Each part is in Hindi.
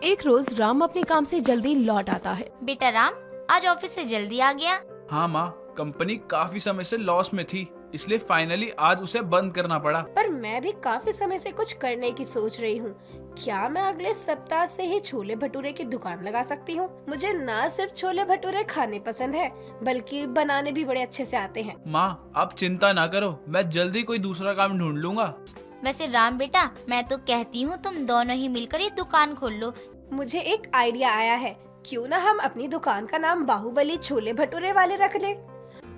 एक रोज राम अपने काम से जल्दी लौट आता है। बेटा राम, आज ऑफिस से जल्दी आ गया। हाँ माँ, कंपनी काफी समय से लॉस में थी, इसलिए फाइनली आज उसे बंद करना पड़ा। पर मैं भी काफी समय से कुछ करने की सोच रही हूँ। क्या मैं अगले सप्ताह से ही छोले भटूरे की दुकान लगा सकती हूँ? मुझे ना सिर्फ छोले भटूरे खाने पसंद है, बल्कि बनाने भी बड़े अच्छे से आते हैं। माँ, आप चिंता ना करो, मैं जल्दी कोई दूसरा काम ढूंढ लूंगा। वैसे राम बेटा, मैं तो कहती हूँ तुम दोनों ही मिलकर ये दुकान खोल लो। मुझे एक आइडिया आया है, क्यों ना हम अपनी दुकान का नाम बाहुबली छोले भटूरे वाले रख ले।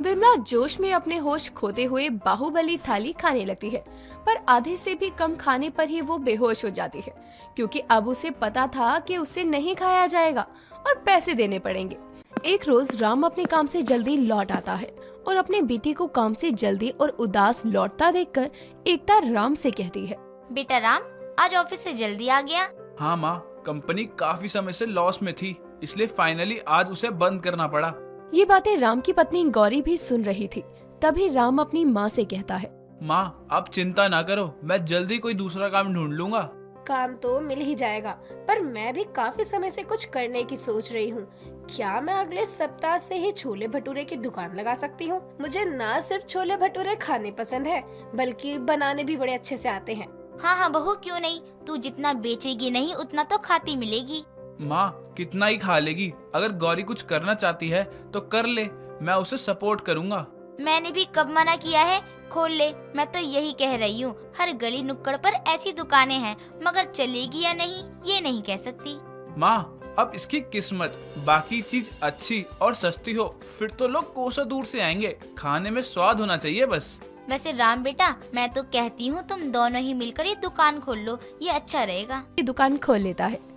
विमला जोश में अपने होश खोते हुए बाहुबली थाली खाने लगती है, पर आधे से भी कम खाने पर ही वो बेहोश हो जाती है, क्योंकि अब उसे पता था कि उसे नहीं खाया जाएगा और पैसे देने पड़ेंगे। एक रोज राम अपने काम से जल्दी लौट आता है और अपने बेटे को काम से जल्दी और उदास लौटता देखकर एकता राम से कहती है, बेटा राम, आज ऑफिस से जल्दी आ गया। हाँ माँ, कंपनी काफी समय से लॉस में थी, इसलिए फाइनली आज उसे बंद करना पड़ा। ये बातें राम की पत्नी गौरी भी सुन रही थी। तभी राम अपनी माँ से कहता है, माँ, आप चिंता ना करो, मैं जल्दी कोई दूसरा काम ढूंढ लूंगा। काम तो मिल ही जाएगा, पर मैं भी काफी समय से कुछ करने की सोच रही हूँ। क्या मैं अगले सप्ताह से ही छोले भटूरे की दुकान लगा सकती हूँ? मुझे ना सिर्फ छोले भटूरे खाने पसंद है, बल्कि बनाने भी बड़े अच्छे से आते हैं। हाँ हाँ बहू, क्यों नहीं, तू जितना बेचेगी नहीं उतना तो खाती मिलेगी। माँ, कितना ही खा लेगी, अगर गौरी कुछ करना चाहती है तो कर ले, मैं उसे सपोर्ट करूँगा। मैंने भी कब मना किया है, खोल ले। मैं तो यही कह रही हूँ, हर गली नुक्कड़ पर ऐसी दुकानें हैं, मगर चलेगी या नहीं ये नहीं कह सकती। माँ, अब इसकी किस्मत, बाकी चीज अच्छी और सस्ती हो, फिर तो लोग कोसों दूर से आएंगे। खाने में स्वाद होना चाहिए बस। वैसे राम बेटा, मैं तो कहती हूँ तुम दोनों ही मिलकर ये दुकान खोल लो, ये अच्छा रहेगा। ये दुकान खोल लेता है।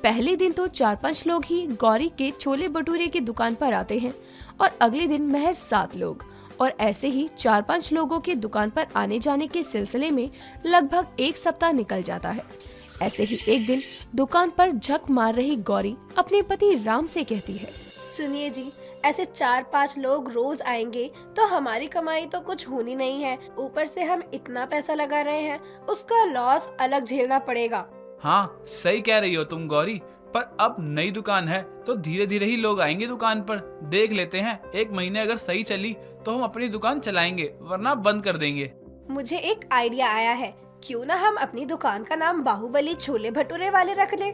पहले दिन तो 4-5 लोग ही गौरी के छोले भटूरे की दुकान पर आते हैं और अगले दिन महज 7 लोग, और ऐसे ही 4-5 लोगों के दुकान पर आने जाने के सिलसिले में लगभग 1 सप्ताह निकल जाता है। ऐसे ही एक दिन दुकान पर झक मार रही गौरी अपने पति राम से कहती है, सुनिए जी, ऐसे 4-5 लोग रोज आएंगे तो हमारी कमाई तो कुछ होनी नहीं है। ऊपर से हम इतना पैसा लगा रहे हैं, उसका लॉस अलग झेलना पड़ेगा। हाँ, सही कह रही हो तुम गौरी, पर अब नई दुकान है तो धीरे धीरे ही लोग आएंगे दुकान पर। देख लेते हैं, 1 महीने अगर सही चली तो हम अपनी दुकान चलाएंगे, वरना बंद कर देंगे। मुझे एक आइडिया आया है, क्यों ना हम अपनी दुकान का नाम बाहुबली छोले भटूरे वाले रख ले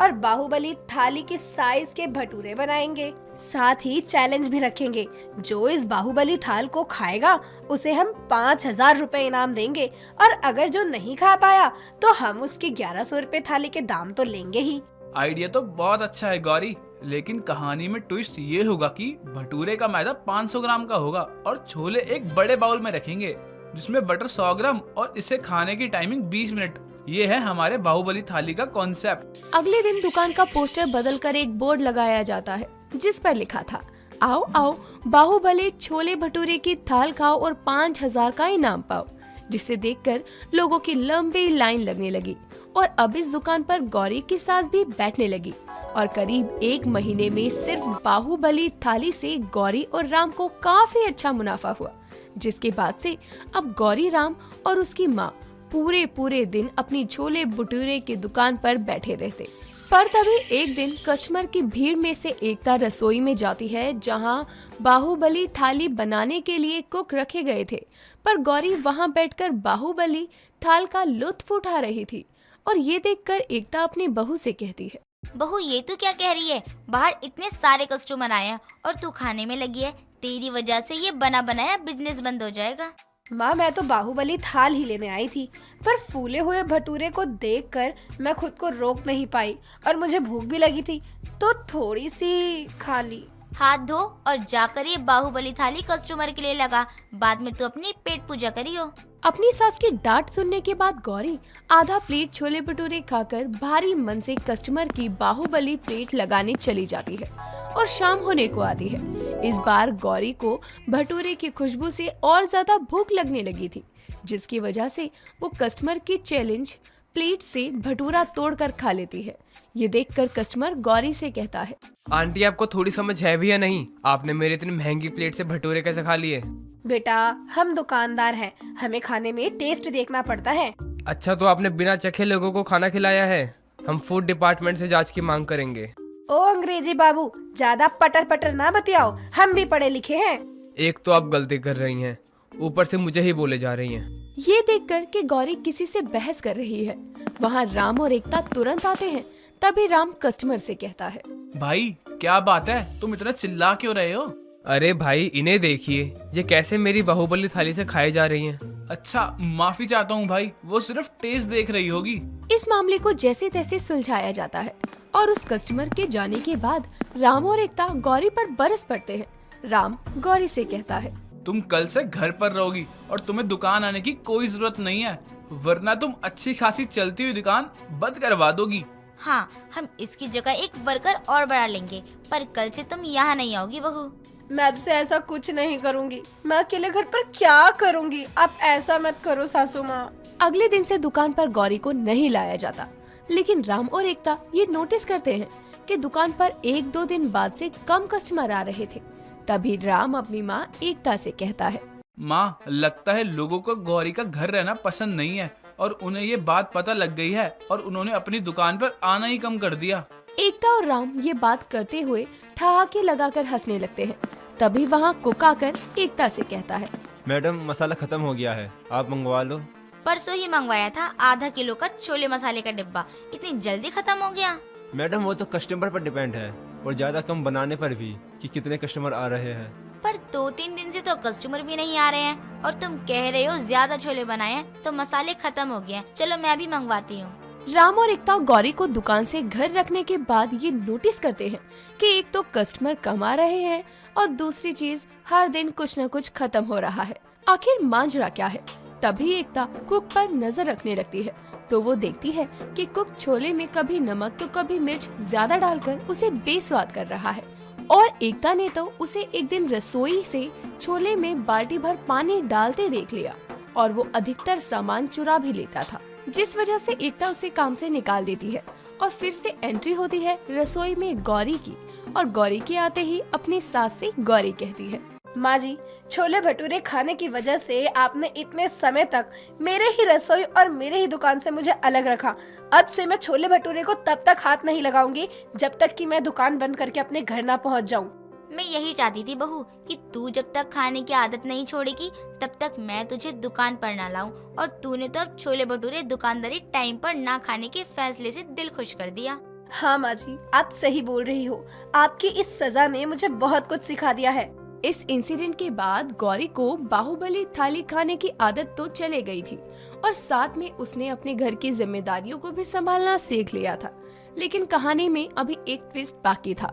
और बाहुबली थाली की साइज के भटूरे बनाएंगे। साथ ही चैलेंज भी रखेंगे, जो इस बाहुबली थाल को खाएगा उसे हम 5,000 रुपए इनाम देंगे, और अगर जो नहीं खा पाया तो हम उसकी 1,100 रुपए थाली के दाम तो लेंगे ही। आइडिया तो बहुत अच्छा है गौरी, लेकिन कहानी में ट्विस्ट ये होगा कि भटूरे का मैदा 500 ग्राम का होगा और छोले एक बड़े बाउल में रखेंगे जिसमें बटर 100 ग्राम, और इसे खाने की टाइमिंग 20 मिनट। ये है हमारे बाहुबली थाली का कॉन्सेप्ट। अगले दिन दुकान का पोस्टर बदलकर एक बोर्ड लगाया जाता है जिस पर लिखा था, आओ आओ बाहुबली छोले भटूरे की थाल खाओ और 5,000 का इनाम पाओ, जिसे देखकर लोगों की लंबी लाइन लगने लगी। और अब इस दुकान पर गौरी की सास भी बैठने लगी और करीब 1 महीने में सिर्फ बाहुबली थाली से गौरी और राम को काफी अच्छा मुनाफा हुआ, जिसके बाद से अब गौरी, राम और उसकी माँ पूरे दिन अपनी छोले भटूरे की दुकान पर बैठे रहते। पर तभी एक दिन कस्टमर की भीड़ में से एकता रसोई में जाती है, जहां बाहुबली थाली बनाने के लिए कुक रखे गए थे, पर गौरी वहां बैठकर बाहुबली थाल का लुत्फ उठा रही थी। और ये देखकर एकता अपनी बहू से कहती है, बहू ये तू क्या कह रही है, बाहर इतने सारे कस्टमर आए हैं और तू खाने में लगी है, तेरी वजह से ये बना बनाया बिजनेस बंद हो जाएगा। माँ, मैं तो बाहुबली थाल ही लेने आई थी, पर फूले हुए भटूरे को देखकर मैं खुद को रोक नहीं पाई और मुझे भूख भी लगी थी, तो थोड़ी सी खा ली। हाथ धो और जाकर ये बाहुबली थाली कस्टमर के लिए लगा, बाद में तू अपनी पेट पूजा करियो। अपनी सास की डांट सुनने के बाद गौरी आधा प्लेट छोले भटूरे खाकर भारी मन से कस्टमर की बाहुबली प्लेट लगाने चली जाती है और शाम होने को आती है। इस बार गौरी को भटूरे की खुशबू से और ज्यादा भूख लगने लगी थी, जिसकी वजह से वो कस्टमर की चैलेंज प्लेट से भटूरा तोड़कर खा लेती है। ये देखकर कस्टमर गौरी से कहता है, आंटी आपको थोड़ी समझ है भी या नहीं, आपने मेरे इतनी महंगी प्लेट से भटूरे कैसे खा लिए? बेटा, हम दुकानदार हैं, हमें खाने में टेस्ट देखना पड़ता है। अच्छा, तो आपने बिना चखे लोगों को खाना खिलाया है? हम फूड डिपार्टमेंट से जांच की मांग करेंगे। ओ अंग्रेजी बाबू, ज्यादा पटर पटर ना बतियाओ, हम भी पढ़े लिखे हैं। एक तो आप गलती कर रही हैं, ऊपर से मुझे ही बोले जा रही हैं। ये देखकर कि गौरी किसी से बहस कर रही है, वहाँ राम और एकता तुरंत आते हैं। तभी राम कस्टमर से कहता है, भाई क्या बात है, तुम इतना चिल्ला क्यों रहे हो? अरे भाई इन्हें देखिए, ये कैसे मेरी बाहुबली थाली से खाई जा रही हैं। अच्छा माफी चाहता हूँ भाई, वो सिर्फ टेस्ट देख रही होगी। इस मामले को जैसे तैसे सुलझाया जाता है और उस कस्टमर के जाने के बाद राम और एकता गौरी पर बरस पड़ते हैं। राम गौरी से कहता है, तुम कल से घर पर रहोगी और तुम्हें दुकान आने की कोई जरूरत नहीं है, वरना तुम अच्छी खासी चलती हुई दुकान बंद करवा दोगी। हाँ, हम इसकी जगह एक वर्कर और बढ़ा लेंगे, पर कल से तुम यहाँ नहीं आओगी बहू। मैं अब से ऐसा कुछ नहीं करूँगी। मैं अकेले घर पर क्या करूँगी? आप ऐसा मत करो सासू माँ। अगले दिन से दुकान पर गौरी को नहीं लाया जाता, लेकिन राम और एकता ये नोटिस करते हैं कि दुकान पर 1-2 दिन बाद से कम कस्टमर आ रहे थे। तभी राम अपनी माँ एकता से कहता है, माँ लगता है लोगों को गौरी का घर रहना पसंद नहीं है और उन्हें ये बात पता लग गई है और उन्होंने अपनी दुकान पर आना ही कम कर दिया। एकता और राम ये बात करते हुए ठहाके लगाकर हंसने लगते हैं। तभी वहाँ कुक आकर एकता से कहता है, मैडम मसाला खत्म हो गया है, आप मंगवा लो। परसों ही मंगवाया था आधा किलो का छोले मसाले का डिब्बा, इतनी जल्दी खत्म हो गया? मैडम वो तो कस्टमर पर डिपेंड है और ज्यादा कम बनाने पर भी कि कितने कस्टमर आ रहे हैं। पर 2-3 दिन से तो कस्टमर भी नहीं आ रहे हैं और तुम कह रहे हो ज्यादा छोले बनाए हैं तो मसाले खत्म हो गए हैं। चलो मैं भी मंगवाती हूँ। राम और एकता गौरी को दुकान से घर रखने के बाद ये नोटिस करते हैं कि एक तो कस्टमर कम आ रहे हैं और दूसरी चीज हर दिन कुछ न कुछ खत्म हो रहा है। आखिर मांजरा क्या है? तभी एकता कुक पर नजर रखने लगती है तो वो देखती है कि कुक छोले में कभी नमक तो कभी मिर्च ज्यादा डालकर उसे बेस्वाद कर रहा है। और एकता ने तो उसे एक दिन रसोई से छोले में बाल्टी भर पानी डालते देख लिया और वो अधिकतर सामान चुरा भी लेता था, जिस वजह से एकता उसे काम से निकाल देती है। और फिर से एंट्री होती है रसोई में गौरी की और गौरी के आते ही अपनी सास से गौरी कहती है, माँ जी, छोले भटूरे खाने की वजह से आपने इतने समय तक मेरे ही रसोई और मेरे ही दुकान से मुझे अलग रखा। अब से मैं छोले भटूरे को तब तक हाथ नहीं लगाऊंगी जब तक कि मैं दुकान बंद करके अपने घर ना पहुँच जाऊँ। मैं यही चाहती थी बहू कि तू जब तक खाने की आदत नहीं छोड़ेगी तब तक मैं तुझे दुकान पर ना लाऊं, और तूने तो अब छोले भटूरे दुकानदारी टाइम पर ना खाने के फैसले से दिल खुश कर दिया। हाँ माँ जी, आप सही बोल रही हो। आपकी इस सजा ने मुझे बहुत कुछ सिखा दिया है। इस इंसिडेंट के बाद गौरी को बाहुबली थाली खाने की आदत तो चले गई थी और साथ में उसने अपने घर की जिम्मेदारियों को भी संभालना सीख लिया था। लेकिन कहानी में अभी एक ट्विस्ट बाकी था,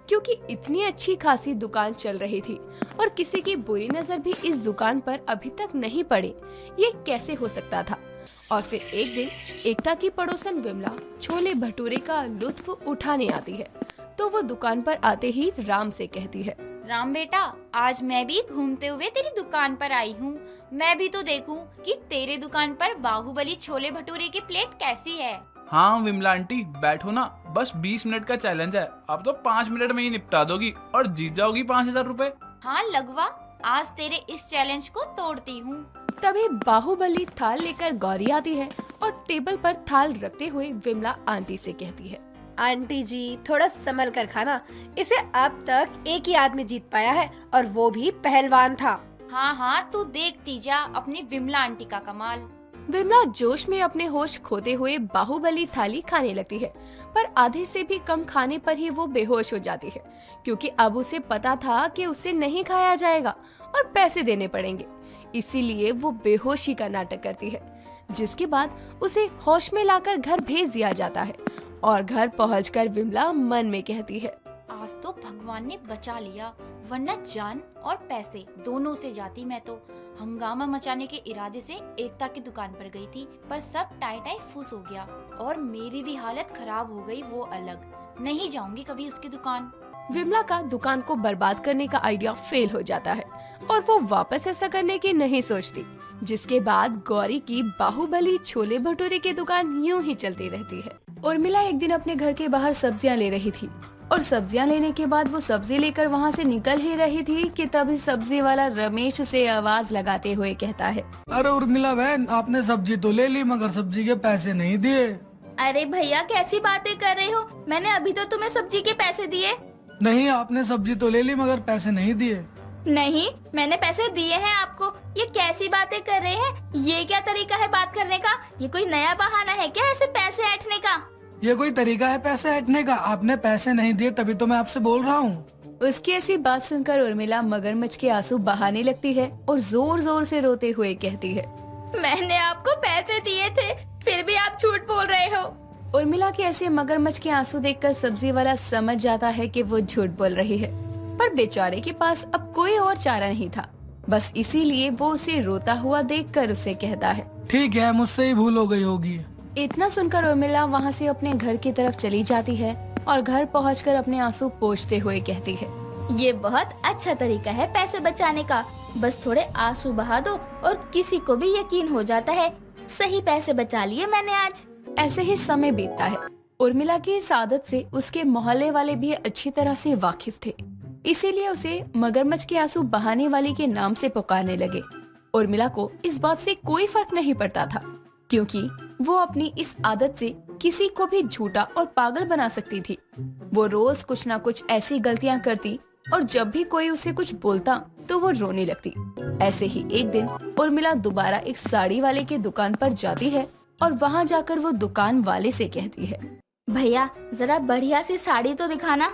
क्योंकि इतनी अच्छी खासी दुकान चल रही थी और किसी की बुरी नजर भी इस दुकान पर अभी तक नहीं पड़ी। ये कैसे हो सकता था? और फिर एक दिन एकता की पड़ोसन विमला छोले भटूरे का लुत्फ उठाने आती है तो वो दुकान पर आते ही राम से कहती है, राम बेटा, आज मैं भी घूमते हुए तेरी दुकान पर आई हूँ। मैं भी तो देखूं कि तेरे दुकान पर बाहुबली छोले भटूरे की प्लेट कैसी है। हाँ विमला आंटी बैठो ना, बस 20 मिनट का चैलेंज है, अब तो 5 मिनट में ही निपटा दोगी और जीत जाओगी 5000 रुपए। हाँ लगवा, आज तेरे इस चैलेंज को तोड़ती हूँ। तभी बाहुबली थाल लेकर गौरी आती है और टेबल पर थाल रखते हुए विमला आंटी से कहती है, आंटी जी थोड़ा संभल कर खाना, इसे अब तक एक ही आदमी जीत पाया है और वो भी पहलवान था। हाँ हाँ, तू देखती जा अपनी विमला आंटी का कमाल। विमला जोश में अपने होश खोते हुए बाहुबली थाली खाने लगती है, पर आधे से भी कम खाने पर ही वो बेहोश हो जाती है, क्योंकि अब उसे पता था कि उसे नहीं खाया जाएगा और पैसे देने पड़ेंगे। इसीलिए वो बेहोशी का नाटक करती है, जिसके बाद उसे होश में लाकर घर भेज दिया जाता है। और घर पहुंचकर विमला मन में कहती है, आज तो भगवान ने बचा लिया, वरना जान और पैसे दोनों से जाती मैं तो। हंगामा मचाने के इरादे से एकता की दुकान पर गई थी, पर सब टाई टाई फुस हो गया और मेरी भी हालत खराब हो गई। वो अलग नहीं जाऊंगी कभी उसकी दुकान। विमला का दुकान को बर्बाद करने का आइडिया फेल हो जाता है और वो वापस ऐसा करने की नहीं सोचती, जिसके बाद गौरी की बाहुबली छोले भटूरे की दुकान यूं ही चलती रहती है। उर्मिला एक दिन अपने घर के बाहर सब्जियां ले रही थी और सब्जियां लेने के बाद वो सब्जी लेकर वहां से निकल ही रही थी कि तभी सब्जी वाला रमेश उसे आवाज लगाते हुए कहता है, अरे उर्मिला बहन, आपने सब्जी तो ले ली मगर सब्जी के पैसे नहीं दिए। अरे भैया कैसी बातें कर रहे हो, मैंने अभी तो तुम्हें सब्जी के पैसे दिए। नहीं, आपने सब्जी तो ले ली मगर पैसे नहीं दिए। नहीं, मैंने पैसे दिए हैं आपको। ये कैसी बातें कर रहे हैं, ये क्या तरीका है बात करने का? ये कोई नया बहाना है क्या ऐसे पैसे ऐंठने का? ये कोई तरीका है पैसे हटने का? आपने पैसे नहीं दिए तभी तो मैं आपसे बोल रहा हूँ। उसकी ऐसी बात सुनकर उर्मिला मगरमच्छ के आंसू बहाने लगती है और जोर जोर से रोते हुए कहती है, मैंने आपको पैसे दिए थे, फिर भी आप झूठ बोल रहे हो। उर्मिला के ऐसे मगरमच्छ के आंसू देखकर सब्जी वाला समझ जाता है कि वो झूठ बोल रही है, पर बेचारे के पास अब कोई और चारा नहीं था। बस इसीलिए वो उसे रोता हुआ देखकर उसे कहता है, ठीक है, मुझसे ही भूल हो गई होगी। इतना सुनकर उर्मिला वहाँ से अपने घर की तरफ चली जाती है और घर पहुंचकर अपने आंसू पोंछते हुए कहती है, ये बहुत अच्छा तरीका है पैसे बचाने का। बस थोड़े आंसू बहा दो और किसी को भी यकीन हो जाता है, सही पैसे बचा लिए मैंने आज। ऐसे ही समय बीतता है। उर्मिला की इस आदत से उसके मोहल्ले वाले भी अच्छी तरह से वाकिफ थे, इसीलिए उसे मगरमच्छ के आंसू बहाने वाली के नाम से पुकारने लगे। उर्मिला को इस बात से कोई फर्क नहीं पड़ता था, क्योंकि वो अपनी इस आदत से किसी को भी झूठा और पागल बना सकती थी। वो रोज कुछ ना कुछ ऐसी गलतियां करती और जब भी कोई उसे कुछ बोलता तो वो रोने लगती। ऐसे ही एक दिन उर्मिला दोबारा एक साड़ी वाले के दुकान पर जाती है और वहाँ जाकर वो दुकान वाले से कहती है, भैया जरा बढ़िया सी साड़ी तो दिखाना।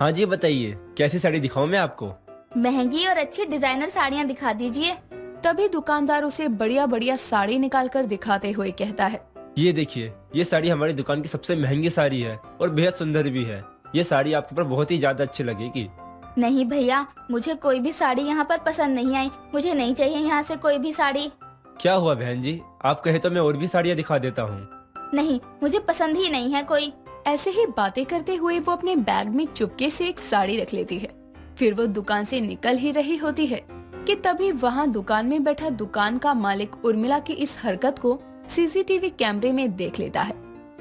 हाँ जी, बताइए कैसी साड़ी दिखाऊं मैं आपको? महंगी और अच्छी डिजाइनर साड़ियाँ दिखा दीजिए। तभी दुकानदार उसे बढ़िया बढ़िया साड़ी निकाल कर दिखाते हुए कहता है, ये देखिए, ये साड़ी हमारी दुकान की सबसे महंगी साड़ी है और बेहद सुंदर भी है। ये साड़ी आपके ऊपर बहुत ही ज्यादा अच्छी लगेगी। नहीं भैया, मुझे कोई भी साड़ी यहाँ पर पसंद नहीं आई, मुझे नहीं चाहिए यहाँ से कोई भी साड़ी। क्या हुआ बहन जी, आप कहे तो मैं और भी साड़ियाँ दिखा देता हूँ। नहीं, मुझे पसंद ही नहीं है कोई। ऐसे ही बातें करते हुए वो अपने बैग में चुपके से एक साड़ी रख लेती है। फिर वो दुकान से निकल ही रही होती है कि तभी वहाँ दुकान में बैठा दुकान का मालिक उर्मिला की इस हरकत को सीसीटीवी कैमरे में देख लेता है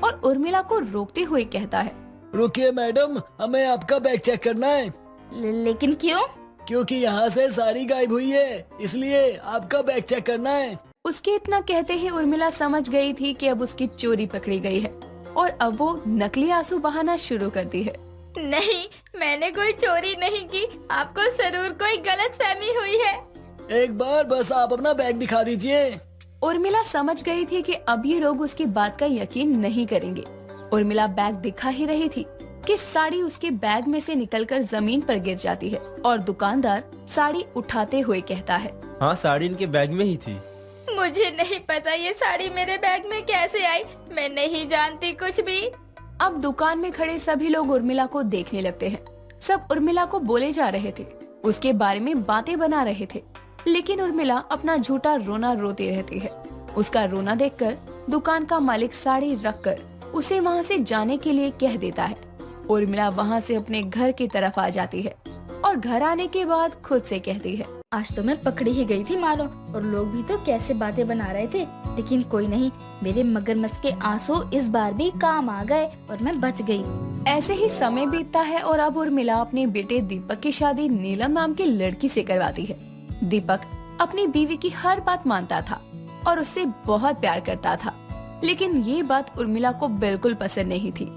और उर्मिला को रोकते हुए कहता है, रुकिए मैडम, हमें आपका बैग चेक करना है। लेकिन क्यों? क्योंकि यहाँ से साड़ी गायब हुई है, इसलिए आपका बैग चेक करना है। उसके इतना कहते ही उर्मिला समझ गई थी कि अब उसकी चोरी पकड़ी गई है और अब वो नकली आंसू बहाना शुरू करती है। नहीं, मैंने कोई चोरी नहीं की, आपको जरूर कोई गलतफहमी हुई है। एक बार बस आप अपना बैग दिखा दीजिए। उर्मिला समझ गई थी कि अब ये लोग उसकी बात का यकीन नहीं करेंगे। उर्मिला बैग दिखा ही रही थी कि साड़ी उसके बैग में से निकलकर जमीन पर गिर जाती है और दुकानदार साड़ी उठाते हुए कहता है, हाँ, साड़ी इनके बैग में ही थी। मुझे नहीं पता ये साड़ी मेरे बैग में कैसे आई, मैं नहीं जानती कुछ भी। अब दुकान में खड़े सभी लोग उर्मिला को देखने लगते हैं। सब उर्मिला को बोले जा रहे थे, उसके बारे में बातें बना रहे थे, लेकिन उर्मिला अपना झूठा रोना रोती रहती है। उसका रोना देखकर दुकान का मालिक साड़ी रखकर उसे वहाँ से जाने के लिए कह देता है। उर्मिला वहाँ से अपने घर की तरफ आ जाती है और घर आने के बाद खुद से कहती है, आज तो मैं पकड़ी ही गई थी मारो, और लोग भी तो कैसे बातें बना रहे थे, लेकिन कोई नहीं, मेरे मगरमच्छ के आंसू इस बार भी काम आ गए और मैं बच गई। ऐसे ही समय बीतता है और अब उर्मिला अपने बेटे दीपक की शादी नीलम नाम की लड़की से करवाती है। दीपक अपनी बीवी की हर बात मानता था और उससे बहुत प्यार करता था, लेकिन ये बात उर्मिला को बिल्कुल पसंद नहीं थी।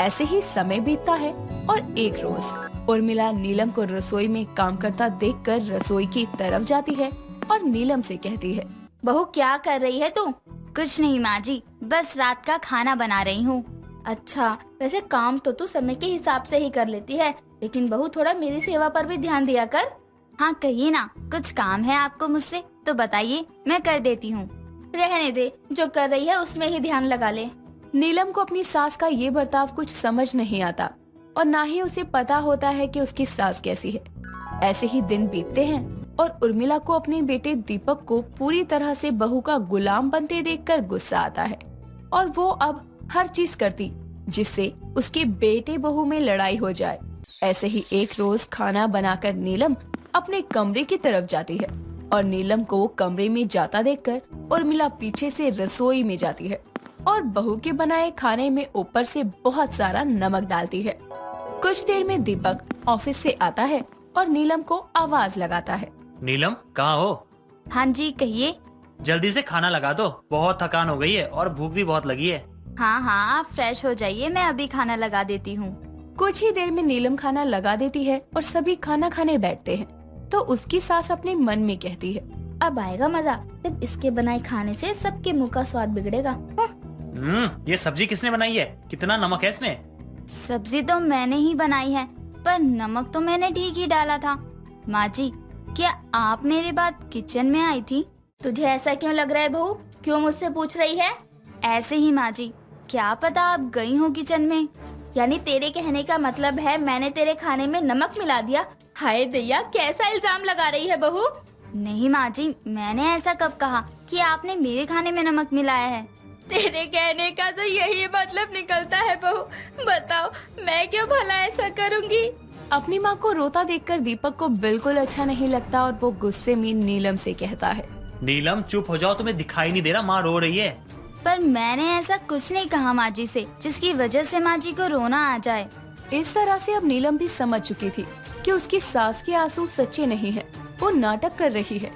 ऐसे ही समय बीतता है और एक रोज उर्मिला नीलम को रसोई में काम करता देखकर रसोई की तरफ जाती है और नीलम से कहती है, बहू क्या कर रही है तू? कुछ नहीं माँ जी, बस रात का खाना बना रही हूँ। अच्छा, वैसे काम तो तू समय के हिसाब से ही कर लेती है, लेकिन बहू थोड़ा मेरी सेवा पर भी ध्यान दिया कर। हाँ कहिए ना, कुछ काम है आपको मुझसे तो बताइए, मैं कर देती हूँ। रहने दे, जो कर रही है उसमें ही ध्यान लगा ले। नीलम को अपनी सास का ये बर्ताव कुछ समझ नहीं आता और ना ही उसे पता होता है कि उसकी सास कैसी है। ऐसे ही दिन बीतते हैं और उर्मिला को अपने बेटे दीपक को पूरी तरह से बहू का गुलाम बनते देखकर गुस्सा आता है और वो अब हर चीज करती जिससे उसके बेटे बहू में लड़ाई हो जाए। ऐसे ही एक रोज खाना बनाकर नीलम अपने कमरे की तरफ जाती है और नीलम को कमरे में जाता देखकर उर्मिला पीछे से रसोई में जाती है और बहू के बनाए खाने में ऊपर से बहुत सारा नमक डालती है। कुछ देर में दीपक ऑफिस से आता है और नीलम को आवाज लगाता है, नीलम कहाँ हो? हाँ जी कहिए। जल्दी से खाना लगा दो, बहुत थकान हो गई है और भूख भी बहुत लगी है। हाँ हाँ, आप फ्रेश हो जाइए, मैं अभी खाना लगा देती हूँ। कुछ ही देर में नीलम खाना लगा देती है और सभी खाना खाने बैठते हैं। तो उसकी सास अपने मन में कहती है, अब आएगा मजा जब इसके बनाए खाने से सबके मुंह का स्वाद बिगड़ेगा। ये सब्जी किसने बनाई है? कितना नमक है इसमें? सब्जी तो मैंने ही बनाई है, पर नमक तो मैंने ठीक ही डाला था। माँ जी, क्या आप मेरे बाद किचन में आई थी? तुझे ऐसा क्यों लग रहा है बहू? क्यों मुझसे पूछ रही है? ऐसे ही माँ जी, क्या पता आप गई हो किचन में। यानी तेरे कहने का मतलब है मैंने तेरे खाने में नमक मिला दिया? हाय दैया, कैसा इल्जाम लगा रही है बहू। नहीं माँ जी, मैंने ऐसा कब कहा कि आपने मेरे खाने में नमक मिलाया है। तेरे कहने का तो यही मतलब निकलता है बहू। बताओ मैं क्यों भला ऐसा करूँगी? अपनी माँ को रोता देखकर दीपक को बिल्कुल अच्छा नहीं लगता और वो गुस्से में नीलम से कहता है, नीलम चुप हो जाओ, तुम्हें दिखाई नहीं दे रहा माँ रो रही है? पर मैंने ऐसा कुछ नहीं कहा माँ जी से जिसकी वजह से माँ जी को रोना आ जाए। इस तरह से अब नीलम भी समझ चुकी थी कि उसकी सास के आंसू सच्चे नहीं है, वो नाटक कर रही है।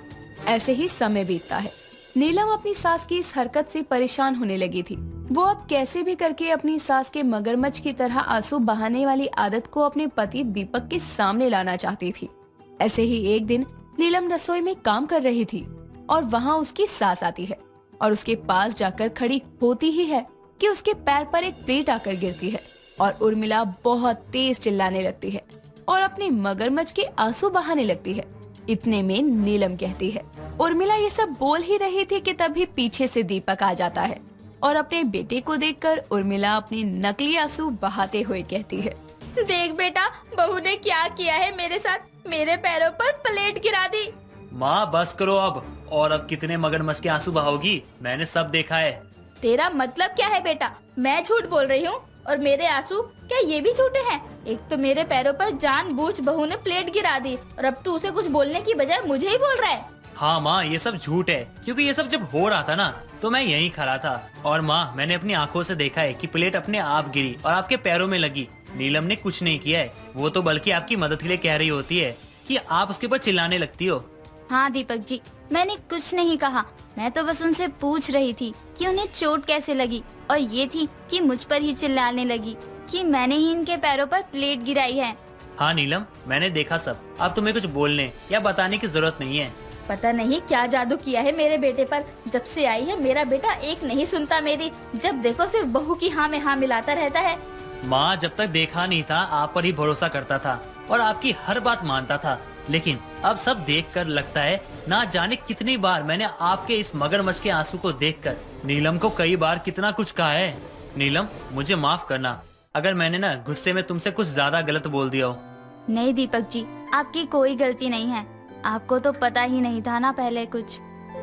ऐसे ही समय बीतता है। नीलम अपनी सास की इस हरकत से परेशान होने लगी थी। वो अब कैसे भी करके अपनी सास के मगरमच्छ की तरह आंसू बहाने वाली आदत को अपने पति दीपक के सामने लाना चाहती थी। ऐसे ही एक दिन नीलम रसोई में काम कर रही थी और वहाँ उसकी सास आती है और उसके पास जाकर खड़ी होती ही है कि उसके पैर पर एक प्लेट आकर गिरती है और उर्मिला बहुत तेज चिल्लाने लगती है और अपने मगरमच्छ के आंसू बहाने लगती है। इतने में नीलम कहती है। उर्मिला ये सब बोल ही रही थी कि तभी पीछे से दीपक आ जाता है और अपने बेटे को देखकर उर्मिला अपने नकली आंसू बहाते हुए कहती है, देख बेटा, बहू ने क्या किया है मेरे साथ। मेरे पैरों पर प्लेट गिरा दी। माँ बस करो अब। और अब कितने मगरमच्छ के आंसू बहाओगी? मैंने सब देखा है। तेरा मतलब क्या है बेटा? मैं झूठ बोल रही हूँ और मेरे आंसू क्या ये भी झूठे हैं? एक तो मेरे पैरों पर जानबूझ बहू ने प्लेट गिरा दी और अब तू उसे कुछ बोलने की बजाय मुझे ही बोल रहा है। हाँ माँ, ये सब झूठ है, क्योंकि ये सब जब हो रहा था ना तो मैं यहीं खड़ा था और माँ मैंने अपनी आंखों से देखा है कि प्लेट अपने आप गिरी और आपके पैरों में लगी। नीलम ने कुछ नहीं किया है, वो तो बल्कि आपकी मदद के लिए कह रही होती है कि आप उसके ऊपर चिल्लाने लगती हो। हाँ दीपक जी, मैंने कुछ नहीं कहा। मैं तो बस उनसे पूछ रही थी कि उन्हें चोट कैसे लगी और ये थी कि मुझ पर ही चिल्लाने लगी कि मैंने ही इनके पैरों पर प्लेट गिराई है। हाँ नीलम, मैंने देखा सब। अब तुम्हें कुछ बोलने या बताने की जरूरत नहीं है। पता नहीं क्या जादू किया है मेरे बेटे पर। जब से आई है मेरा बेटा एक नहीं सुनता मेरी। जब देखो सिर्फ बहू की हाँ में हाँ मिलाता रहता है। माँ जब तक देखा नहीं था आप पर ही भरोसा करता था और आपकी हर बात मानता था, लेकिन अब सब देखकर लगता है ना जाने कितनी बार मैंने आपके इस मगरमच्छ के आंसू को देखकर नीलम को कई बार कितना कुछ कहा है। नीलम मुझे माफ करना अगर मैंने ना गुस्से में तुमसे कुछ ज्यादा गलत बोल दिया हो। नहीं दीपक जी, आपकी कोई गलती नहीं है। आपको तो पता ही नहीं था ना पहले कुछ।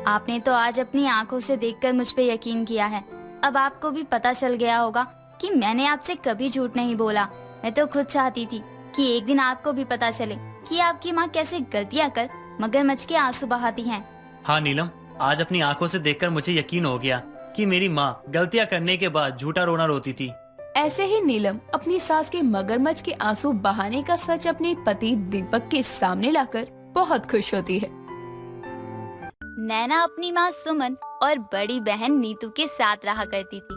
आपने तो आज अपनी आंखों से देखकर मुझ पे यकीन किया है। अब आपको भी पता चल गया होगा कि मैंने आपसे कभी झूठ नहीं बोला। मैं तो खुद चाहती थी कि एक दिन आपको भी पता चले कि आपकी माँ कैसे गलतियाँ कर मगरमच्छ के आंसू बहाती हैं। हाँ नीलम, आज अपनी आंखों से देखकर मुझे यकीन हो गया कि मेरी माँ गलतियाँ करने के बाद झूठा रोना रोती थी। ऐसे ही नीलम अपनी सास के मगरमच्छ के आंसू बहाने का सच अपने पति दीपक के सामने लाकर बहुत खुश होती है। नैना अपनी माँ सुमन और बड़ी बहन नीतू के साथ रहा करती थी।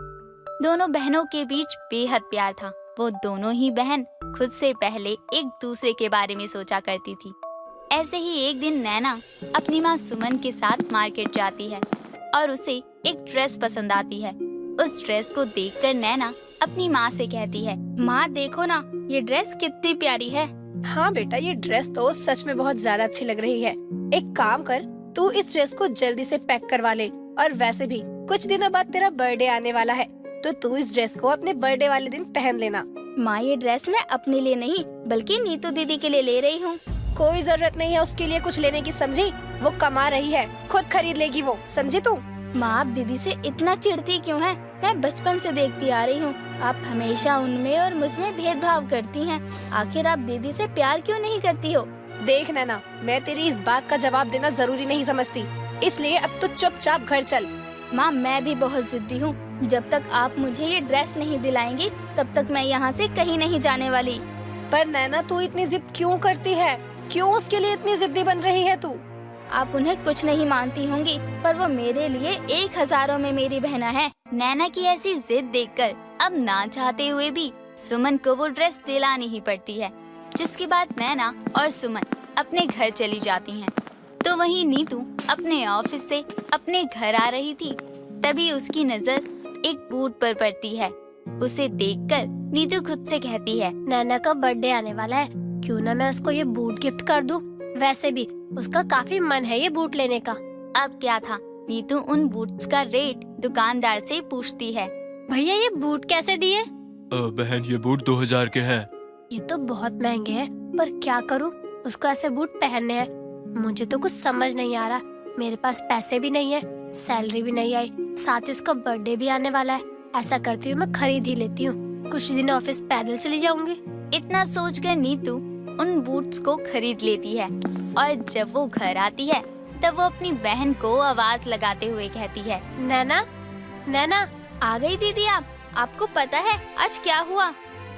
दोनों बहनों के बीच बेहद प्यार था। वो दोनों ही बहन खुद से पहले एक दूसरे के बारे में सोचा करती थी। ऐसे ही एक दिन नैना अपनी माँ सुमन के साथ मार्केट जाती है और उसे एक ड्रेस पसंद आती है। उस ड्रेस को देखकर नैना अपनी माँ से कहती है, माँ देखो ना, ये ड्रेस कितनी प्यारी है। हाँ बेटा, ये ड्रेस तो सच में बहुत ज्यादा अच्छी लग रही है। एक काम कर, तू इस ड्रेस को जल्दी से पैक करवा ले। और वैसे भी कुछ दिनों बाद तेरा बर्थडे आने वाला है, तो तू इस ड्रेस को अपने बर्थडे वाले दिन पहन लेना। माँ ये ड्रेस मैं अपने लिए नहीं बल्कि नीतू दीदी के लिए ले रही हूँ। कोई जरूरत नहीं है उसके लिए कुछ लेने की, समझी? वो कमा रही है, खुद खरीद लेगी वो, समझी तू? माँ आप दीदी से इतना चिढ़ती क्यों हैं? मैं बचपन से देखती आ रही हूँ, आप हमेशा उनमें और मुझ में भेदभाव करती हैं। आखिर आप दीदी से प्यार क्यों नहीं करती हो? देख नैना, मैं तेरी इस बात का जवाब देना जरूरी नहीं समझती, इसलिए अब तो चुपचाप घर चल। माँ मैं भी बहुत जिद्दी हूँ। जब तक आप मुझे ये ड्रेस नहीं दिलाएंगी तब तक मैं यहाँ से कहीं नहीं जाने वाली। पर नैना तू इतनी जिद क्यों करती है? क्यों उसके लिए इतनी जिद्दी बन रही है तू? आप उन्हें कुछ नहीं मानती होंगी, पर वो मेरे लिए 1000 में मेरी बहना है। नैना की ऐसी जिद देखकर अब ना चाहते हुए भी सुमन को वो ड्रेस दिलानी ही पड़ती है, जिसके बाद नैना और सुमन अपने घर चली जाती हैं। तो वहीं नीतू अपने ऑफिस से अपने घर आ रही थी, तभी उसकी नजर एक बूट पर पड़ती है। उसे देखकर नीतू खुद से कहती है, नैना का बर्थडे आने वाला है, क्यों ना मैं उसको ये बूट गिफ्ट कर दूं? वैसे भी उसका काफी मन है ये बूट लेने का। अब क्या था, नीतू उन बूट्स का रेट दुकानदार से पूछती है। भैया ये बूट कैसे दिए? बहन ये बूट 2000 के हैं। ये तो बहुत महंगे हैं, पर क्या करूं, उसको ऐसे बूट पहनने हैं। मुझे तो कुछ समझ नहीं आ रहा, मेरे पास पैसे भी नहीं है, सैलरी भी नहीं आई, साथ ही उसका बर्थडे भी आने वाला है। ऐसा करती हूँ मैं खरीद ही लेती हूँ, कुछ दिन ऑफिस पैदल चली जाऊंगी। इतना सोचकर नीतू उन बूट्स को खरीद लेती है और जब वो घर आती है तब वो अपनी बहन को आवाज लगाते हुए कहती है, नैना, नैना। आ गई दीदी आप? आपको पता है आज क्या हुआ?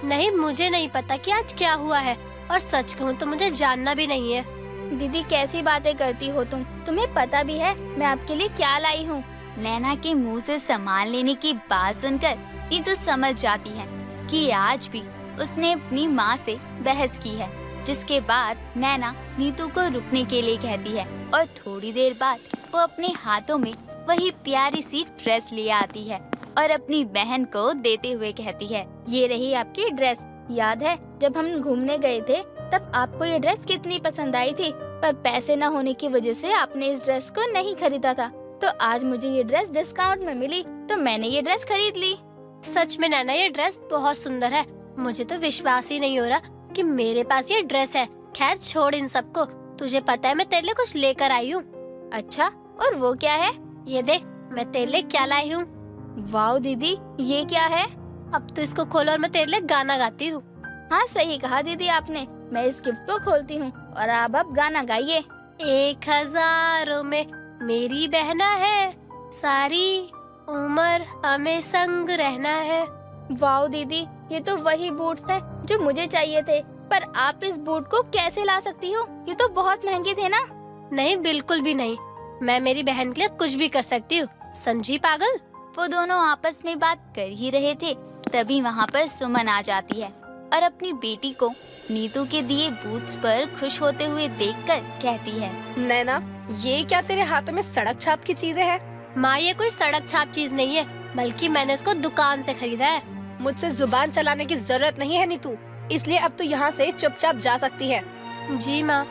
नहीं, मुझे नहीं पता कि आज क्या हुआ है, और सच कहूँ तो मुझे जानना भी नहीं है। दीदी कैसी बातें करती हो तुम? तुम्हें पता भी है मैं आपके लिए क्या लाई हूँ? नैना के मुंह से सामान लेने की बात सुनकर नीतू समझ जाती है कि आज भी उसने अपनी माँ से बहस की है, जिसके बाद नैना नीतू को रुकने के लिए कहती है और थोड़ी देर बाद वो अपने हाथों में वही प्यारी सी ड्रेस ले आती है और अपनी बहन को देते हुए कहती है, ये रही आपकी ड्रेस। याद है जब हम घूमने गए थे तब आपको ये ड्रेस कितनी पसंद आई थी, पर पैसे न होने की वजह से आपने इस ड्रेस को नहीं खरीदा था। तो आज मुझे ये ड्रेस डिस्काउंट में मिली तो मैंने ये ड्रेस खरीद ली। सच में नैना ये ड्रेस बहुत सुंदर है, मुझे तो विश्वास ही नहीं हो रहा कि मेरे पास ये ड्रेस है। खैर छोड़ इन सबको, तुझे पता है मैं तेरे लिए कुछ लेकर आई हूँ। अच्छा, और वो क्या है? ये देख मैं तेरे लिए क्या लाई हूँ। वाओ दीदी, ये क्या है? अब तो इसको खोलो और मैं तेरे लिए गाना गाती हूँ। हाँ सही कहा दीदी आपने, मैं इस गिफ्ट को खोलती हूँ और आप अब गाना गाइए। 1000 में मेरी बहना है, सारी उम्र हमें संग रहना है। वाओ दीदी, ये तो वही बूट्स हैं जो मुझे चाहिए थे, पर आप इस बूट को कैसे ला सकती हो? ये तो बहुत महंगे थे ना। नहीं, बिल्कुल भी नहीं, मैं मेरी बहन के लिए कुछ भी कर सकती हूँ, समझी पागल। वो दोनों आपस में बात कर ही रहे थे, तभी वहाँ पर सुमन आ जाती है और अपनी बेटी को नीतू के दिए बूट्स पर खुश होते हुए देखकर कहती है, नैना ये क्या तेरे हाथों में सड़क छाप की चीजें हैं? माँ ये कोई सड़क छाप चीज नहीं है, बल्कि मैंने इसको दुकान से खरीदा है। मुझसे जुबान चलाने की जरूरत नहीं है नीतू, इसलिए अब तू यहाँ से चुपचाप जा सकती है। जी माँ।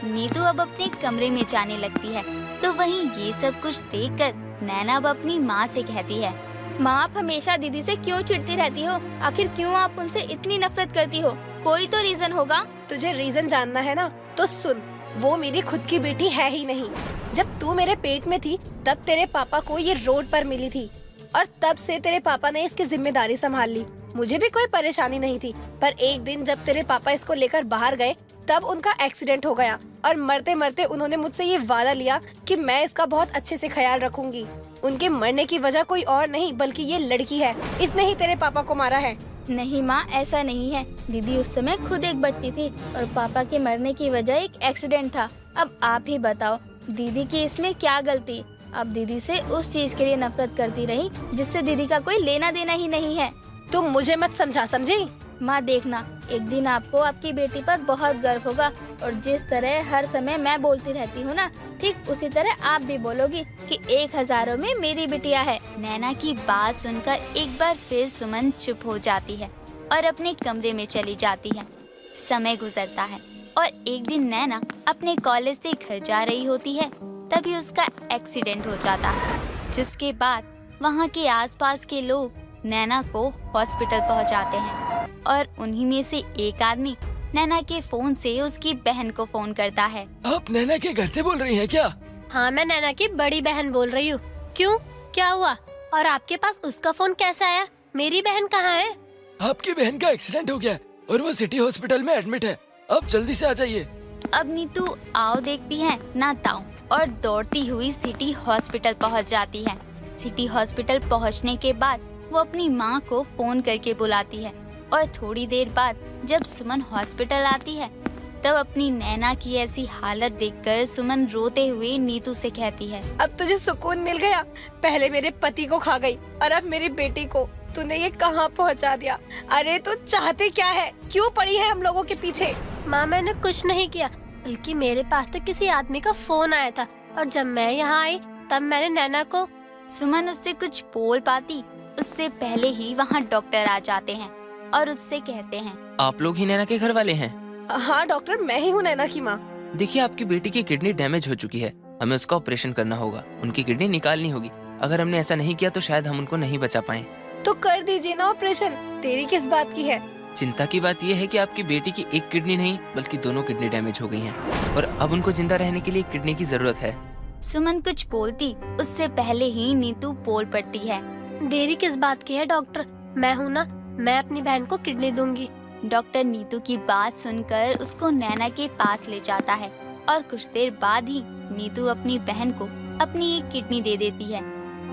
नीतू अब अपने कमरे में जाने लगती है, तो वहीं ये सब कुछ देखकर नैना अब अपनी माँ से कहती है, माँ आप हमेशा दीदी से क्यों चिढ़ती रहती हो? आखिर क्यों आप उनसे इतनी नफरत करती हो? कोई तो रीजन होगा। तुझे रीजन जानना है ना, तो सुन, वो मेरी खुद की बेटी है ही नहीं। जब तू मेरे पेट में थी तब तेरे पापा को ये रोड पर मिली थी और तब से तेरे पापा ने इसकी जिम्मेदारी संभाल ली। मुझे भी कोई परेशानी नहीं थी, पर एक दिन जब तेरे पापा इसको लेकर बाहर गए तब उनका एक्सीडेंट हो गया और मरते मरते उन्होंने मुझसे ये वादा लिया कि मैं इसका बहुत अच्छे से ख्याल रखूंगी। उनके मरने की वजह कोई और नहीं बल्कि ये लड़की है, इसने ही तेरे पापा को मारा है। नहीं माँ, ऐसा नहीं है। दीदी उस समय खुद एक बच्ची थी और पापा के मरने की वजह एक एक्सीडेंट था। अब आप ही बताओ दीदी की इसमें क्या गलती? अब दीदी से उस चीज के लिए नफरत करती रही जिससे दीदी का कोई लेना देना ही नहीं है। तुम मुझे मत समझा, समझी? माँ देखना, एक दिन आपको आपकी बेटी पर बहुत गर्व होगा और जिस तरह हर समय मैं बोलती रहती हूँ ना, ठीक उसी तरह आप भी बोलोगी कि 1000 में मेरी बिटिया है। नैना की बात सुनकर एक बार फिर सुमन चुप हो जाती है और अपने कमरे में चली जाती है। समय गुजरता है और एक दिन नैना अपने कॉलेज से घर जा रही होती है, तभी उसका एक्सीडेंट हो जाता है, जिसके बाद वहाँ के आसपास के लोग नैना को हॉस्पिटल पहुँचाते हैं और उन्हीं में से एक आदमी नैना के फोन से उसकी बहन को फोन करता है। आप नैना के घर से बोल रही हैं क्या? हाँ, मैं नैना की बड़ी बहन बोल रही हूँ। क्यों, क्या हुआ? और आपके पास उसका फोन कैसे आया? मेरी बहन कहाँ है? आपकी बहन का एक्सीडेंट हो गया और वो सिटी हॉस्पिटल में एडमिट है, अब जल्दी से आ जाइए। अब नीतू आओ देखती है ना ताऊ और दौड़ती हुई सिटी हॉस्पिटल पहुँच जाती है। सिटी हॉस्पिटल पहुँचने के बाद वो अपनी माँ को फोन करके बुलाती है और थोड़ी देर बाद जब सुमन हॉस्पिटल आती है तब अपनी नैना की ऐसी हालत देखकर सुमन रोते हुए नीतू से कहती है, अब तुझे सुकून मिल गया। पहले मेरे पति को खा गई और अब मेरी बेटी को। तूने ये कहाँ पहुँचा दिया? अरे तू चाहते क्या है? क्यों पड़ी है हम लोगों के पीछे? माँ मैंने कुछ नहीं किया, बल्कि मेरे पास तो किसी आदमी का फोन आया था और जब मैं यहाँ आई तब मैंने नैना को। सुमन उससे कुछ बोल पाती उससे पहले ही वहाँ डॉक्टर आ जाते हैं और उससे कहते हैं, आप लोग ही नैना के घर वाले हैं? हाँ डॉक्टर, मैं ही हूँ नैना की माँ। देखिए, आपकी बेटी की किडनी डैमेज हो चुकी है, हमें उसका ऑपरेशन करना होगा, उनकी किडनी निकालनी होगी। अगर हमने ऐसा नहीं किया तो शायद हम उनको नहीं बचा पाए। तो कर दीजिए ना ऑपरेशन, देरी किस बात की है? चिंता की बात यह है कि आपकी बेटी की एक किडनी नहीं बल्कि दोनों किडनी डैमेज हो गई हैं और अब उनको जिंदा रहने के लिए किडनी की जरूरत है। सुमन कुछ बोलती उससे पहले ही नीतू बोल पड़ती है, देरी किस बात की है डॉक्टर? मैं हूँ ना, मैं अपनी बहन को किडनी दूंगी। डॉक्टर नीतू की बात सुनकर उसको नैना के पास ले जाता है और कुछ देर बाद ही नीतू अपनी बहन को अपनी एक किडनी दे देती है।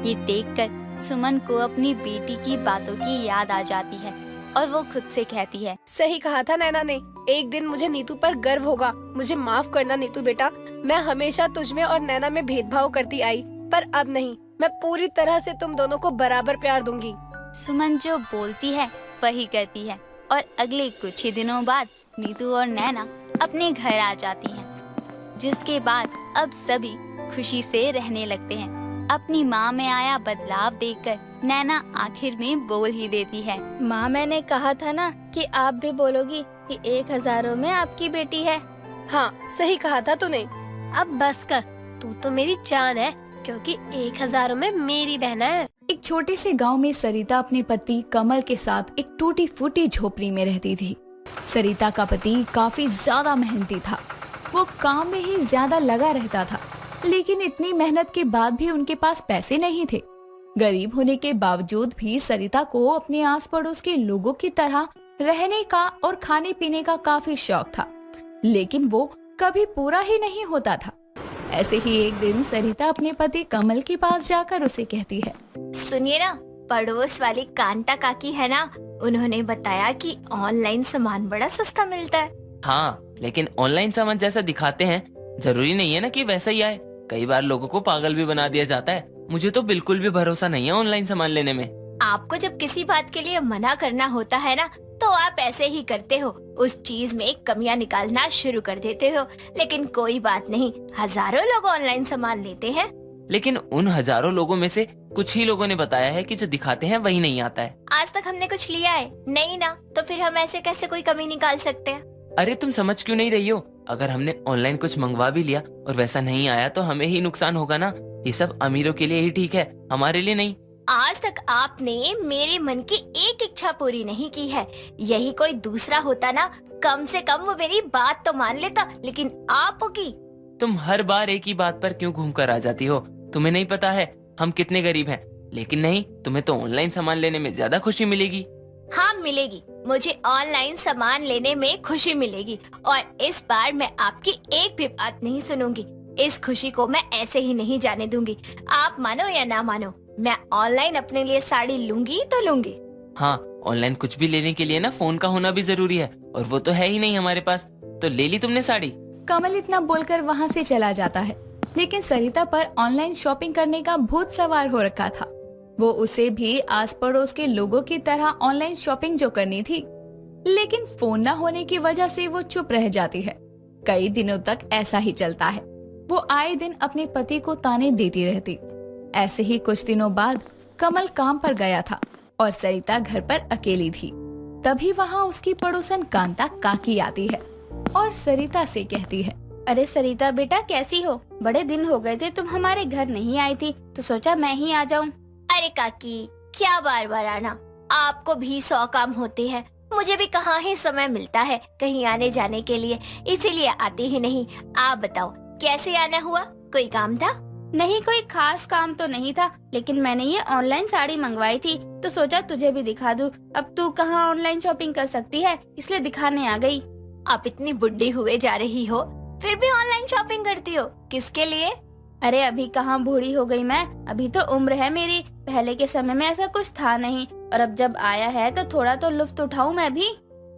ये देखकर सुमन को अपनी बेटी की बातों की याद आ जाती है और वो खुद से कहती है, सही कहा था नैना ने, एक दिन मुझे नीतू पर गर्व होगा। मुझे माफ करना नीतू बेटा, मैं हमेशा तुझमें और नैना में भेदभाव करती आई, पर अब नहीं। मैं पूरी तरह से तुम दोनों को बराबर प्यार दूंगी। सुमन जो बोलती है वही करती है और अगले कुछ ही दिनों बाद नीतू और नैना अपने घर आ जाती हैं, जिसके बाद अब सभी खुशी से रहने लगते हैं। अपनी माँ में आया बदलाव देखकर नैना आखिर में बोल ही देती है, माँ मैंने कहा था ना कि आप भी बोलोगी कि 1000 में आपकी बेटी है। हाँ सही कहा था तूने। अब बस कर, तू तो मेरी जान है क्योंकि 1000 में मेरी बहन है। एक छोटे से गांव में सरिता अपने पति कमल के साथ एक टूटी फूटी झोपड़ी में रहती थी। सरिता का पति काफी ज्यादा मेहनती था, वो काम में ही ज्यादा लगा रहता था, लेकिन इतनी मेहनत के बाद भी उनके पास पैसे नहीं थे। गरीब होने के बावजूद भी सरिता को अपने आस पड़ोस के लोगों की तरह रहने का और खाने पीने का काफी शौक था, लेकिन वो कभी पूरा ही नहीं होता था। ऐसे ही एक दिन सरिता अपने पति कमल के पास जाकर उसे कहती है, सुनिए ना, पड़ोस वाली कांता काकी है ना, उन्होंने बताया कि ऑनलाइन सामान बड़ा सस्ता मिलता है। हाँ, लेकिन ऑनलाइन सामान जैसा दिखाते हैं जरूरी नहीं है ना कि वैसा ही आए। कई बार लोगों को पागल भी बना दिया जाता है। मुझे तो बिल्कुल भी भरोसा नहीं है ऑनलाइन सामान लेने में। आपको जब किसी बात के लिए मना करना होता है ना, तो आप ऐसे ही करते हो, उस चीज में कमियां निकालना शुरू कर देते हो। लेकिन कोई बात नहीं, हजारों लोग ऑनलाइन सामान लेते हैं। लेकिन उन हजारों लोगों में से कुछ ही लोगों ने बताया है कि जो दिखाते हैं वही नहीं आता है। आज तक हमने कुछ लिया है नहीं ना, तो फिर हम ऐसे कैसे कोई कमी निकाल सकते हैं? अरे तुम समझ क्यों नहीं रही हो? अगर हमने ऑनलाइन कुछ मंगवा भी लिया और वैसा नहीं आया तो हमें ही नुकसान होगा ना। ये सब अमीरों के लिए ही ठीक है, हमारे लिए नहीं। आज तक आपने मेरे मन की एक इच्छा पूरी नहीं की है। यही कोई दूसरा होता ना, कम से कम वो मेरी बात तो मान लेता, लेकिन आपकी। तुम हर बार एक ही बात पर क्यों घूम कर आ जाती हो? तुम्हें नहीं पता है हम कितने गरीब हैं? लेकिन नहीं, तुम्हें तो ऑनलाइन सामान लेने में ज्यादा खुशी मिलेगी। हाँ मिलेगी, मुझे ऑनलाइन सामान लेने में खुशी मिलेगी और इस बार मैं आपकी एक भी बात नहीं सुनूंगी। इस खुशी को मैं ऐसे ही नहीं जाने दूंगी। आप मानो या ना मानो, मैं ऑनलाइन अपने लिए साड़ी लूंगी तो लूंगी। हाँ, ऑनलाइन कुछ भी लेने के लिए ना फोन का होना भी जरूरी है, और वो तो है ही नहीं हमारे पास। तो ले ली तुमने साड़ी? कमल इतना बोलकर वहाँ से चला जाता है, लेकिन सरिता पर ऑनलाइन शॉपिंग करने का भूत सवार हो रखा था। वो उसे भी आस पड़ोस के लोगों की तरह ऑनलाइन शॉपिंग जो करनी थी, लेकिन फोन न होने की वजह से वो चुप रह जाती है। कई दिनों तक ऐसा ही चलता है। वो आए दिन अपने पति को ताने देती रहती। ऐसे ही कुछ दिनों बाद कमल काम पर गया था और सरिता घर पर अकेली थी। तभी वहाँ उसकी पड़ोसन कांता काकी आती है और सरिता से कहती है, अरे सरिता बेटा कैसी हो? बड़े दिन हो गए थे तुम हमारे घर नहीं आई थी, तो सोचा मैं ही आ जाऊं। अरे काकी, क्या बार बार आना, आपको भी 100 काम होते हैं, मुझे भी कहाँ ही समय मिलता है कहीं आने जाने के लिए, इसीलिए आती ही नहीं। आप बताओ कैसे आना हुआ? कोई काम था? नहीं, कोई खास काम तो नहीं था, लेकिन मैंने ये ऑनलाइन साड़ी मंगवाई थी तो सोचा तुझे भी दिखा दूं। अब तू कहाँ ऑनलाइन शॉपिंग कर सकती है, इसलिए दिखाने आ गई। आप इतनी बुढ़ी हुए जा रही हो, फिर भी ऑनलाइन शॉपिंग करती हो, किसके लिए? अरे अभी कहाँ बूढ़ी हो गई मैं, अभी तो उम्र है मेरी। पहले के समय में ऐसा कुछ था नहीं, और अब जब आया है तो थोड़ा तो लुफ्त उठाऊं मैं भी।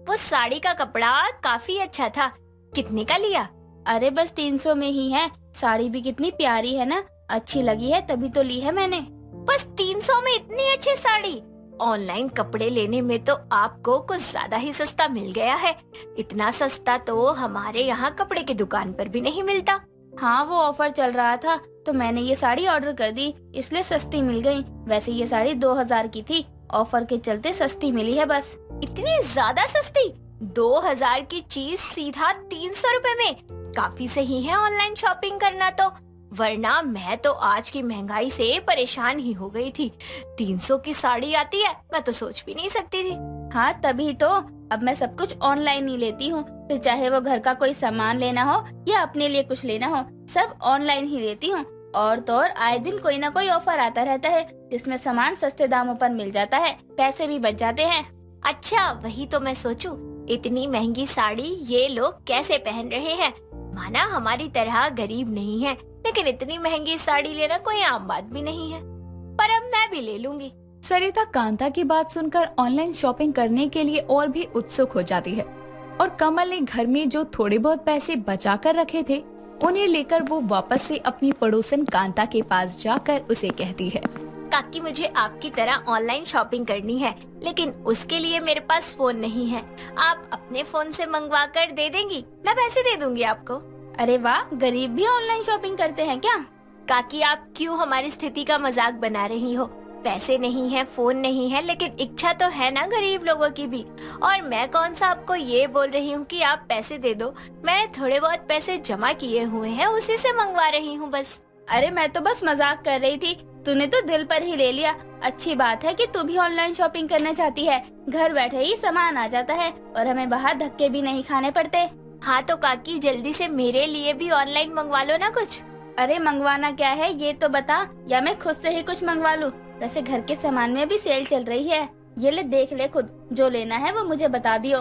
वो साड़ी का कपड़ा काफी अच्छा था, कितने का लिया? अरे बस 300 में ही है। साड़ी भी कितनी प्यारी है ना, अच्छी लगी है तभी तो ली है मैंने। बस 300 में इतनी अच्छी साड़ी? ऑनलाइन कपड़े लेने में तो आपको कुछ ज्यादा ही सस्ता मिल गया है। इतना सस्ता तो हमारे यहाँ कपड़े की दुकान पर भी नहीं मिलता। हाँ, वो ऑफर चल रहा था तो मैंने ये साड़ी ऑर्डर कर दी, इसलिए सस्ती मिल गई। वैसे ये साड़ी 2000 की थी, ऑफर के चलते सस्ती मिली है बस। इतनी ज्यादा सस्ती? 2000 की चीज सीधा 300 रुपए में? काफी सही है ऑनलाइन शॉपिंग करना तो, वरना मैं तो आज की महंगाई से परेशान ही हो गई थी। 300 की साड़ी आती है, मैं तो सोच भी नहीं सकती थी। हाँ तभी तो अब मैं सब कुछ ऑनलाइन ही लेती हूँ, फिर चाहे वो घर का कोई सामान लेना हो या अपने लिए कुछ लेना हो, सब ऑनलाइन ही लेती हूँ। और तो और आए दिन कोई ना कोई ऑफर आता रहता है जिसमें सामान सस्ते दामों पर मिल जाता है, पैसे भी बच जाते हैं। अच्छा, वही तो मैं सोचूं, इतनी महंगी साड़ी ये लोग कैसे पहन रहे हैं। माना हमारी तरह गरीब नहीं है, लेकिन इतनी महंगी साड़ी लेना कोई आम बात भी नहीं है। पर अब मैं भी ले लूंगी। सरिता कांता की बात सुनकर ऑनलाइन शॉपिंग करने के लिए और भी उत्सुक हो जाती है और कमल ने घर में जो थोड़े बहुत पैसे बचा कर रखे थे उन्हें लेकर वो वापस से अपनी पड़ोसन कांता के पास जाकर उसे कहती है, काकी मुझे आपकी तरह ऑनलाइन शॉपिंग करनी है, लेकिन उसके लिए मेरे पास फोन नहीं है। आप अपने फोन से मंगवा कर दे देंगी? मैं पैसे दे दूंगी आपको। अरे वाह, गरीब भी ऑनलाइन शॉपिंग करते हैं क्या? काकी आप क्यों हमारी स्थिति का मजाक बना रही हो? पैसे नहीं है, फोन नहीं है, लेकिन इच्छा तो है ना गरीब लोगों की भी। और मैं कौन सा आपको ये बोल रही हूँ कि आप पैसे दे दो। मैं थोड़े बहुत पैसे जमा किए हुए हैं, उसी से मंगवा रही हूँ बस। अरे मैं तो बस मजाक कर रही थी, तूने तो दिल पर ही ले लिया। अच्छी बात है कि तू भी ऑनलाइन शॉपिंग करना चाहती है, घर बैठे ही सामान आ जाता है और हमें बाहर धक्के भी नहीं खाने पड़ते। हाँ तो काकी जल्दी से मेरे लिए भी ऑनलाइन मंगवा लो ना कुछ। अरे मंगवाना क्या है ये तो बता, या मैं खुद से ही कुछ मंगवा लूँ? वैसे घर के सामान में भी सेल चल रही है, ये ले देख ले खुद, जो लेना है वो मुझे बता दियो।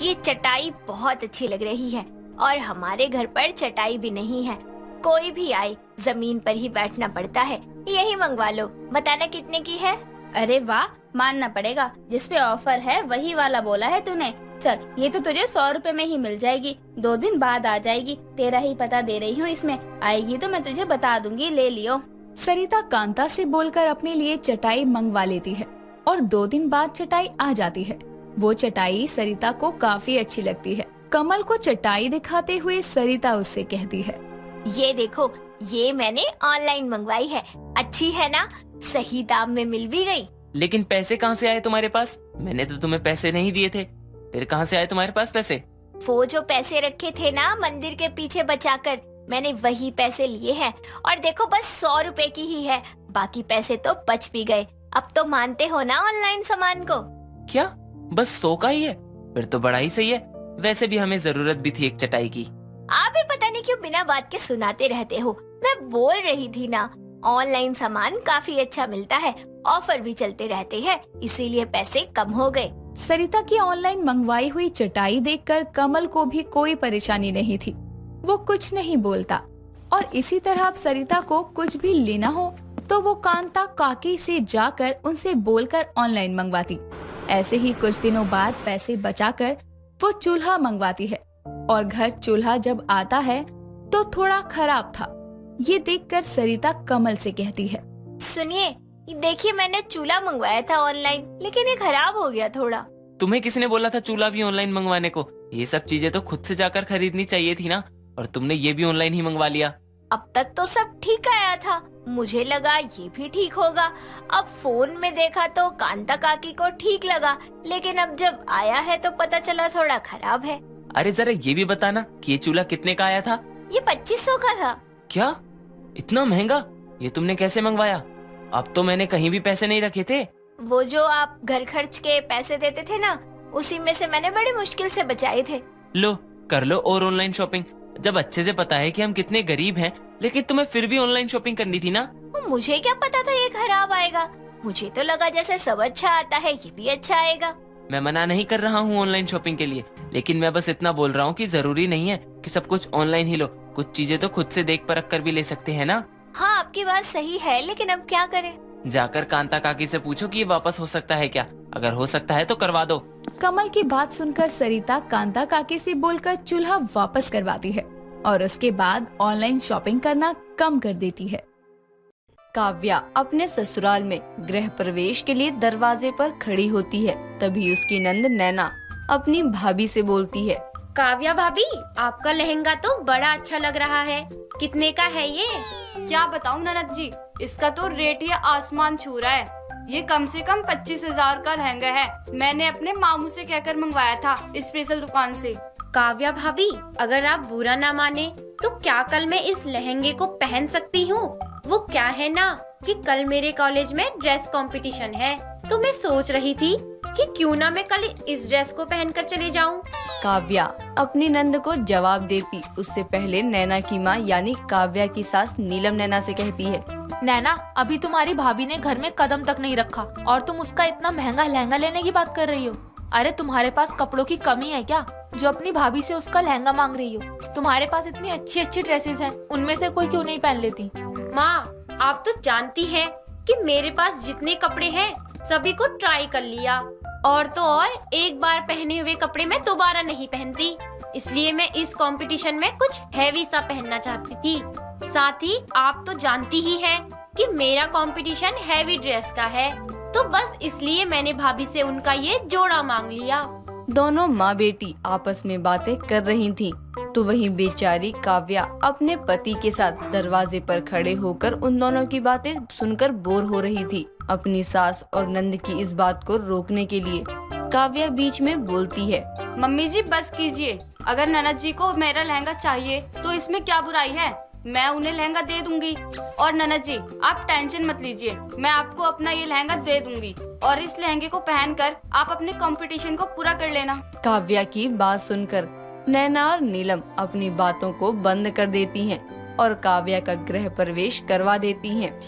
ये चटाई बहुत अच्छी लग रही है और हमारे घर पर चटाई भी नहीं है, कोई भी आए जमीन पर ही बैठना पड़ता है। यही मंगवा लो, बताना कितने की है? अरे वाह, मानना पड़ेगा, जिसपे ऑफर है वही वाला बोला है तूने। चल ये तो तुझे 100 रुपए में ही मिल जाएगी, 2 दिन बाद आ जाएगी, तेरा ही पता दे रही हूँ इसमें, आएगी तो मैं तुझे बता दूंगी, ले लियो। सरिता कांता से बोलकर अपने लिए चटाई मंगवा लेती है और 2 दिन बाद चटाई आ जाती है। वो चटाई सरिता को काफी अच्छी लगती है। कमल को चटाई दिखाते हुए सरिता उससे कहती है, ये देखो, ये मैंने ऑनलाइन मंगवाई है, अच्छी है ना? सही दाम में मिल भी गई। लेकिन पैसे कहाँ से आए तुम्हारे पास? मैंने तो तुम्हें पैसे नहीं दिए थे, फिर कहाँ से आए तुम्हारे पास पैसे? वो जो पैसे रखे थे ना मंदिर के पीछे बचाकर, मैंने वही पैसे लिए हैं। और देखो बस 100 रुपए की ही है, बाकी पैसे तो बच भी गए। अब तो मानते हो ना ऑनलाइन सामान को? क्या बस 100 का ही है? फिर तो बड़ा ही सही है। वैसे भी हमें जरूरत भी थी एक चटाई की। आप भी पता नहीं क्यों बिना बात के सुनाते रहते हो। मैं बोल रही थी ना, ऑनलाइन सामान काफी अच्छा मिलता है, ऑफर भी चलते रहते हैं, इसीलिए पैसे कम हो गए। सरिता की ऑनलाइन मंगवाई हुई चटाई देखकर कमल को भी कोई परेशानी नहीं थी, वो कुछ नहीं बोलता। और इसी तरह अब सरिता को कुछ भी लेना हो तो वो कांता काकी से जाकर उनसे बोलकर ऑनलाइन मंगवाती। ऐसे ही कुछ दिनों बाद पैसे बचाकर वो चूल्हा मंगवाती है और घर चूल्हा जब आता है तो थोड़ा खराब था। ये देखकर सरिता कमल से कहती है, सुनिए, देखिए मैंने चूल्हा मंगवाया था ऑनलाइन, लेकिन ये खराब हो गया थोड़ा। तुम्हें किसने बोला था चूल्हा भी ऑनलाइन मंगवाने को? ये सब चीजें तो खुद से जाकर खरीदनी चाहिए थी ना, और तुमने ये भी ऑनलाइन ही मंगवा लिया। अब तक तो सब ठीक आया था, मुझे लगा ये भी ठीक होगा। अब फोन में देखा तो कांता काकी को ठीक लगा, लेकिन अब जब आया है तो पता चला थोड़ा खराब है। अरे जरा ये भी बताना कि ये चूल्हा कितने का आया था? ये 2500 का था। क्या इतना महंगा? ये तुमने कैसे मंगवाया? अब तो मैंने कहीं भी पैसे नहीं रखे थे। वो जो आप घर खर्च के पैसे देते थे ना, उसी में से मैंने बड़ी मुश्किल से बचाए थे। लो कर लो और ऑनलाइन शॉपिंग। जब अच्छे से पता है कि हम कितने गरीब हैं, लेकिन तुम्हें फिर भी ऑनलाइन शॉपिंग करनी थी ना। मुझे क्या पता था ये खराब आएगा, मुझे तो लगा जैसे सब अच्छा आता है ये भी अच्छा आएगा। मैं मना नहीं कर रहा हूँ ऑनलाइन शॉपिंग के लिए, लेकिन मैं बस इतना बोल रहा हूँ कि जरूरी नहीं है कि सब कुछ ऑनलाइन ही लो। कुछ चीजें तो खुद से देख परख कर भी ले सकते हैं ना। हाँ आपकी बात सही है, लेकिन अब क्या करें? जाकर कांता काकी से पूछो कि ये वापस हो सकता है क्या? अगर हो सकता है तो करवा दो। कमल की बात सुनकर सरिता कांता काकी से बोलकर चूल्हा वापस करवाती है और उसके बाद ऑनलाइन शॉपिंग करना कम कर देती है। काव्या अपने ससुराल में गृह प्रवेश के लिए दरवाजे पर खड़ी होती है। तभी उसकी नंद नैना अपनी भाभी से बोलती है, काव्या भाभी, आपका लहंगा तो बड़ा अच्छा लग रहा है। कितने का है ये? क्या बताऊं ननद जी, इसका तो रेट ही आसमान छू रहा है। ये कम से कम 25,000 का लहंगा है। मैंने अपने मामू से कहकर मंगवाया था स्पेशल दुकान से। काव्या भाभी, अगर आप बुरा ना माने तो क्या कल मैं इस लहंगे को पहन सकती हूँ? वो क्या है ना कि कल मेरे कॉलेज में ड्रेस कंपटीशन है, तो मैं सोच रही थी कि क्यों ना मैं कल इस ड्रेस को पहनकर चले जाऊँ। काव्या अपनी नंद को जवाब देती उससे पहले नैना की माँ यानी काव्या की सास नीलम नैना से कहती है, नैना, अभी तुम्हारी भाभी ने घर में कदम तक नहीं रखा और तुम उसका इतना महंगा लहंगा लेने की बात कर रही हो। अरे तुम्हारे पास कपड़ों की कमी है क्या जो अपनी भाभी से उसका लहंगा मांग रही हो? तुम्हारे पास इतनी अच्छी अच्छी ड्रेसेस हैं, उनमें से कोई क्यों नहीं पहन लेती? माँ, आप तो जानती हैं कि मेरे पास जितने कपड़े हैं सभी को ट्राई कर लिया, और तो और एक बार पहने हुए कपड़े मैं दोबारा नहीं पहनती। इसलिए मैं इस कंपटीशन में कुछ हैवी सा पहनना चाहती थी। साथ ही आप तो जानती ही हैं कि मेरा कंपटीशन हैवी ड्रेस का है, तो बस इसलिए मैंने भाभी से उनका ये जोड़ा मांग लिया। दोनों माँ बेटी आपस में बातें कर रही थीं, तो वहीं बेचारी काव्या अपने पति के साथ दरवाजे पर खड़े होकर उन दोनों की बातें सुनकर बोर हो रही थी। अपनी सास और नंद की इस बात को रोकने के लिए काव्या बीच में बोलती है, मम्मी जी बस कीजिए, अगर ननद जी को मेरा लहंगा चाहिए तो इसमें क्या बुराई है? मैं उन्हें लहंगा दे दूंगी। और ननद जी आप टेंशन मत लीजिए, मैं आपको अपना ये लहंगा दे दूंगी और इस लहंगे को पहनकर आप अपने कंपटीशन को पूरा कर लेना। काव्या की बात सुनकर नैना और नीलम अपनी बातों को बंद कर देती हैं और काव्या का गृह प्रवेश करवा देती हैं।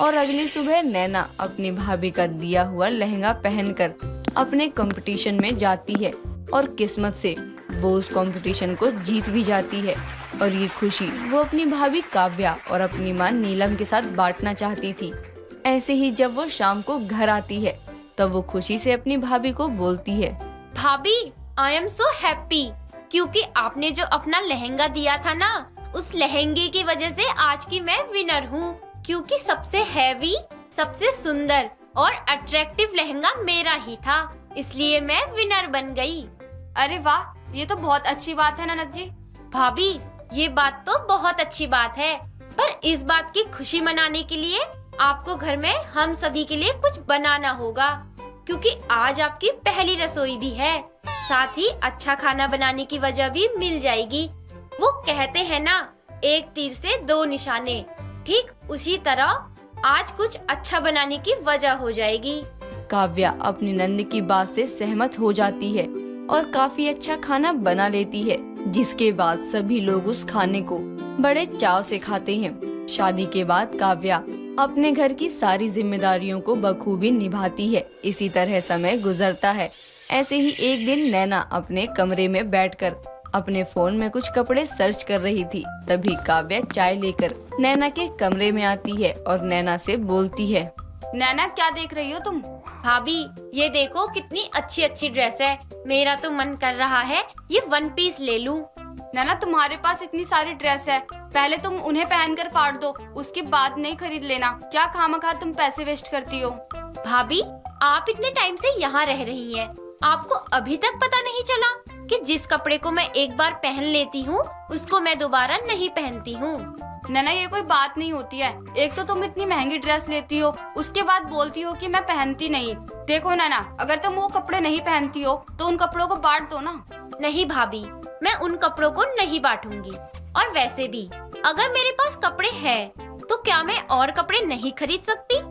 और अगली सुबह नैना अपनी भाभी का दिया हुआ लहंगा पहनकर अपने कंपटीशन में जाती है और किस्मत से वो उस कंपटीशन को जीत भी जाती है। और ये खुशी वो अपनी भाभी काव्या और अपनी माँ नीलम के साथ बांटना चाहती थी। ऐसे ही जब वो शाम को घर आती है तब वो खुशी से अपनी भाभी को बोलती है, भाभी, आई एम सो हैप्पी, क्योंकि आपने जो अपना लहंगा दिया था ना, उस लहंगे की वजह से आज की मैं विनर हूँ। क्योंकि सबसे हैवी, सबसे सुंदर और अट्रैक्टिव लहंगा मेरा ही था, इसलिए मैं विनर बन गई। अरे वाह, ये तो बहुत अच्छी बात है ननद जी। भाभी, ये बात तो बहुत अच्छी बात है, पर इस बात की खुशी मनाने के लिए आपको घर में हम सभी के लिए कुछ बनाना होगा, क्योंकि आज आपकी पहली रसोई भी है। साथ ही अच्छा खाना बनाने की वजह भी मिल जाएगी। वो कहते हैं ना, एक तीर से दो निशाने, ठीक उसी तरह आज कुछ अच्छा बनाने की वजह हो जाएगी। काव्या अपनी नंद की बात से सहमत हो जाती है और काफी अच्छा खाना बना लेती है, जिसके बाद सभी लोग उस खाने को बड़े चाव से खाते हैं। शादी के बाद काव्या अपने घर की सारी जिम्मेदारियों को बखूबी निभाती है। इसी तरह समय गुजरता है। ऐसे ही एक दिन नैना अपने कमरे में बैठकर अपने फोन में कुछ कपड़े सर्च कर रही थी। तभी काव्या चाय लेकर नैना के कमरे में आती है और नैना से बोलती है, नैना क्या देख रही हो तुम? भाभी, ये देखो कितनी अच्छी अच्छी ड्रेस है। मेरा तो मन कर रहा है ये वन पीस ले लूं। नैना, तुम्हारे पास इतनी सारी ड्रेस है, पहले तुम उन्हें पहनकर फाड़ दो, उसके बाद नहीं खरीद लेना। क्या खामखा तुम पैसे वेस्ट करती हो? भाभी, आप इतने टाइम से यहाँ रह रही हैं, आपको अभी तक पता नहीं चला कि जिस कपड़े को मैं एक बार पहन लेती हूँ उसको मैं दोबारा नहीं पहनती हूँ। नैना, ये कोई बात नहीं होती है। एक तो तुम इतनी महंगी ड्रेस लेती हो, उसके बाद बोलती हो कि मैं पहनती नहीं। देखो नैना, अगर तुम वो कपड़े नहीं पहनती हो तो उन कपड़ों को बांट दो ना। नहीं भाभी, मैं उन कपड़ों को नहीं बांटूंगी। और वैसे भी अगर मेरे पास कपड़े हैं तो क्या मैं और कपड़े नहीं खरीद सकती?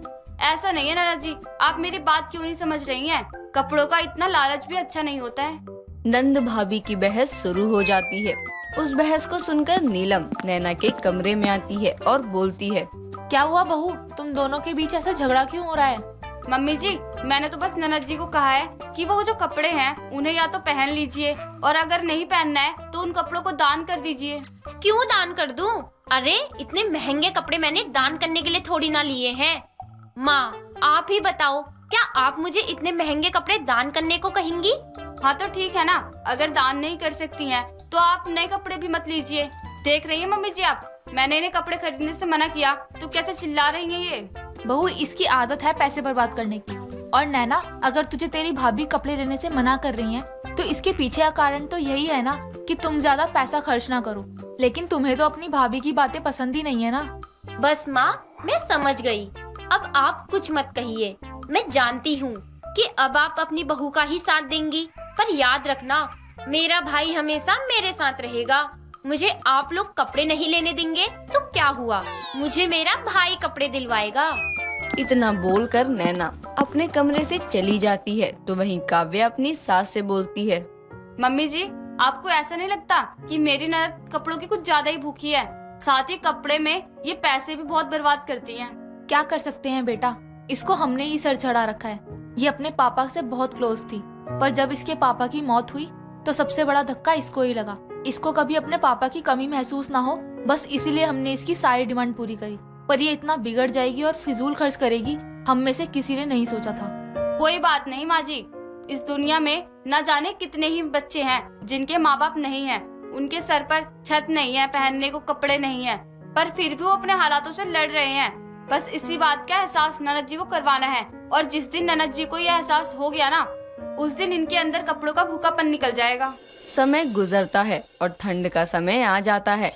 ऐसा नहीं है नैना जी, आप मेरी बात क्यों नहीं समझ रही हैं? कपड़ों का इतना लालच भी अच्छा नहीं होता है। नंद भाभी की बहस शुरू हो जाती है। उस बहस को सुनकर नीलम नैना के कमरे में आती है और बोलती है, क्या हुआ बहू, तुम दोनों के बीच ऐसा झगड़ा क्यों हो रहा है? मम्मी जी, मैंने तो बस ननद जी को कहा है कि वो जो कपड़े हैं उन्हें या तो पहन लीजिए और अगर नहीं पहनना है तो उन कपड़ों को दान कर दीजिए। क्यों दान कर दूं? अरे इतने महंगे कपड़े मैंने दान करने के लिए थोड़ी ना लिए हैं। माँ, आप ही बताओ, क्या आप मुझे इतने महंगे कपड़े दान करने को कहेंगी? हाँ तो ठीक है ना, अगर दान नहीं कर सकती हैं तो आप नए कपड़े भी मत लीजिए। देख रही है मम्मी जी आप, मैंने इन्हें कपड़े खरीदने से मना किया तो कैसे चिल्ला रही हैं ये। बहू, इसकी आदत है पैसे बर्बाद करने की। और नैना, अगर तुझे तेरी भाभी कपड़े लेने से मना कर रही हैं, तो इसके पीछे का कारण तो यही है ना कि तुम ज्यादा पैसा खर्च ना करो। लेकिन तुम्हें तो अपनी भाभी की बातें पसंद ही नहीं है ना। बस माँ, मैं समझ गई। अब आप कुछ मत कहिए। मैं जानती हूँ कि अब आप अपनी बहू का ही साथ देंगी, पर याद रखना मेरा भाई हमेशा मेरे साथ रहेगा। मुझे आप लोग कपड़े नहीं लेने देंगे तो क्या हुआ, मुझे मेरा भाई कपड़े दिलवाएगा। इतना बोलकर नैना अपने कमरे से चली जाती है तो वहीं काव्या अपनी सास से बोलती है, मम्मी जी, आपको ऐसा नहीं लगता कि मेरी ननद कपड़ों की कुछ ज्यादा ही भूखी है? साथ ही कपड़े में ये पैसे भी बहुत बर्बाद करती हैं। क्या कर सकते हैं बेटा, इसको हमने ही सर चढ़ा रखा है। ये अपने पापा से बहुत क्लोज थी, पर जब इसके पापा की मौत हुई तो सबसे बड़ा धक्का इसको ही लगा। इसको कभी अपने पापा की कमी महसूस ना हो, बस इसीलिए हमने इसकी सारी डिमांड पूरी करी। पर ये इतना बिगड़ जाएगी और फिजूल खर्च करेगी, हम में से किसी ने नहीं सोचा था। कोई बात नहीं माँ जी, इस दुनिया में न जाने कितने ही बच्चे हैं जिनके माँ बाप नहीं हैं, उनके सर पर छत नहीं है, पहनने को कपड़े नहीं है, पर फिर भी वो अपने हालातों से लड़ रहे हैं। बस इसी बात का एहसास ननद जी को करवाना है, और जिस दिन ननद जी को यह एहसास हो गया ना, उस दिन इनके अंदर कपड़ों का भूखापन निकल जाएगा। समय गुजरता है और ठंड का समय आ जाता है।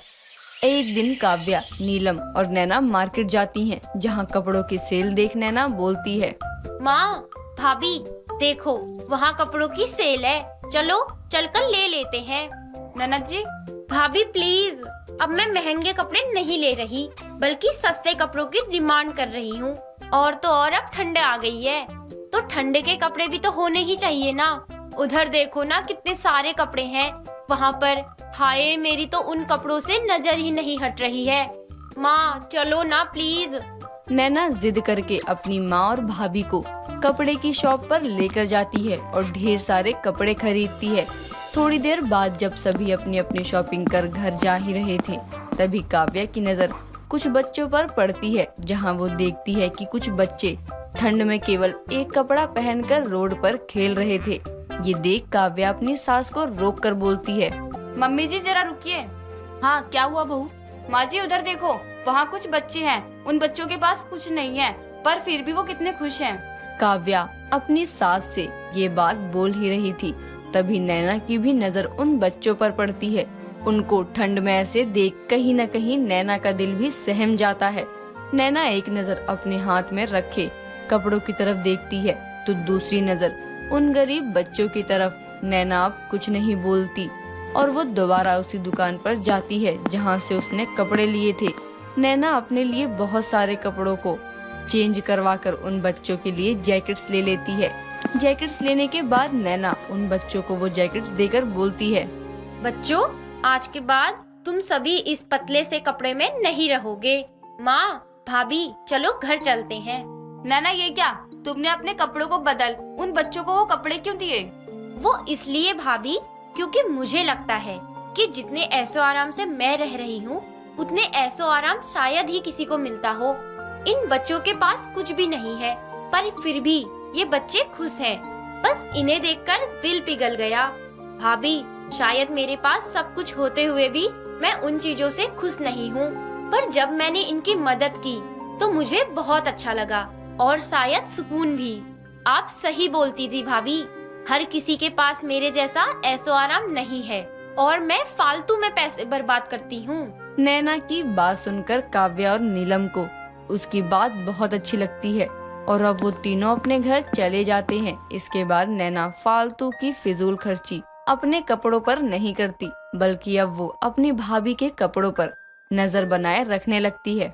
एक दिन काव्या, नीलम और नैना मार्केट जाती हैं, जहां कपड़ों की सेल देख नैना बोलती है, माँ, भाभी, देखो वहाँ कपड़ों की सेल है, चलो चलकर ले लेते हैं। ननद जी, भाभी प्लीज, अब मैं महंगे कपड़े नहीं ले रही, बल्कि सस्ते कपड़ों की डिमांड कर रही हूँ। और तो और अब ठंड आ गई है, तो ठंड के कपड़े भी तो होने ही चाहिए ना। उधर देखो ना कितने सारे कपड़े हैं वहाँ पर। हाय, मेरी तो उन कपड़ों से नजर ही नहीं हट रही है। माँ चलो ना प्लीज। नैना जिद करके अपनी माँ और भाभी को कपड़े की शॉप पर लेकर जाती है और ढेर सारे कपड़े खरीदती है। थोड़ी देर बाद जब सभी अपनी अपनी शॉपिंग कर घर जा ही रहे थे, तभी काव्या की नजर कुछ बच्चों पर पड़ती है, जहां वो देखती है कि कुछ बच्चे ठंड में केवल एक कपड़ा पहनकर रोड पर खेल रहे थे। ये देख काव्या अपनी सास को रोक कर बोलती है, मम्मी जी जरा रुकिए। हाँ, क्या हुआ बहू? माँ जी उधर देखो, वहाँ कुछ बच्चे हैं, उन बच्चों के पास कुछ नहीं है, पर फिर भी वो कितने खुश हैं। काव्या अपनी सास से ये बात बोल ही रही थी, तभी नैना की भी नजर उन बच्चों पर पड़ती है। उनको ठंड में ऐसे देख कहीं न कहीं नैना का दिल भी सहम जाता है। नैना एक नजर अपने हाथ में रखे कपड़ों की तरफ देखती है तो दूसरी नजर उन गरीब बच्चों की तरफ। नैना अब कुछ नहीं बोलती और वो दोबारा उसी दुकान पर जाती है जहाँ से उसने कपड़े लिए थे। नैना अपने लिए बहुत सारे कपड़ों को चेंज करवा कर उन बच्चों के लिए जैकेट्स ले लेती है। जैकेट्स लेने के बाद नैना उन बच्चों को वो जैकेट्स देकर बोलती है, बच्चों, आज के बाद तुम सभी इस पतले से कपड़े में नहीं रहोगे। माँ, भाभी, चलो घर चलते हैं। नैना ये क्या, तुमने अपने कपड़ों को बदल उन बच्चों को वो कपड़े क्यों दिए? वो इसलिए भाभी, क्योंकि मुझे लगता है कि जितने ऐसो आराम से मैं रह रही हूँ, उतने ऐसो आराम शायद ही किसी को मिलता हो। इन बच्चों के पास कुछ भी नहीं है, पर फिर भी ये बच्चे खुश हैं। बस इन्हें देखकर दिल पिघल गया। भाभी, शायद मेरे पास सब कुछ होते हुए भी मैं उन चीजों से खुश नहीं हूँ, पर जब मैंने इनकी मदद की तो मुझे बहुत अच्छा लगा और शायद सुकून भी। आप सही बोलती थी भाभी, हर किसी के पास मेरे जैसा ऐसो आराम नहीं है और मैं फालतू में पैसे बर्बाद करती हूँ। नैना की बात सुनकर काव्या और नीलम को उसकी बात बहुत अच्छी लगती है और अब वो तीनों अपने घर चले जाते हैं। इसके बाद नैना फालतू की फिजूल खर्ची अपने कपड़ों पर नहीं करती, बल्कि अब वो अपनी भाभी के कपड़ों पर नजर बनाए रखने लगती है।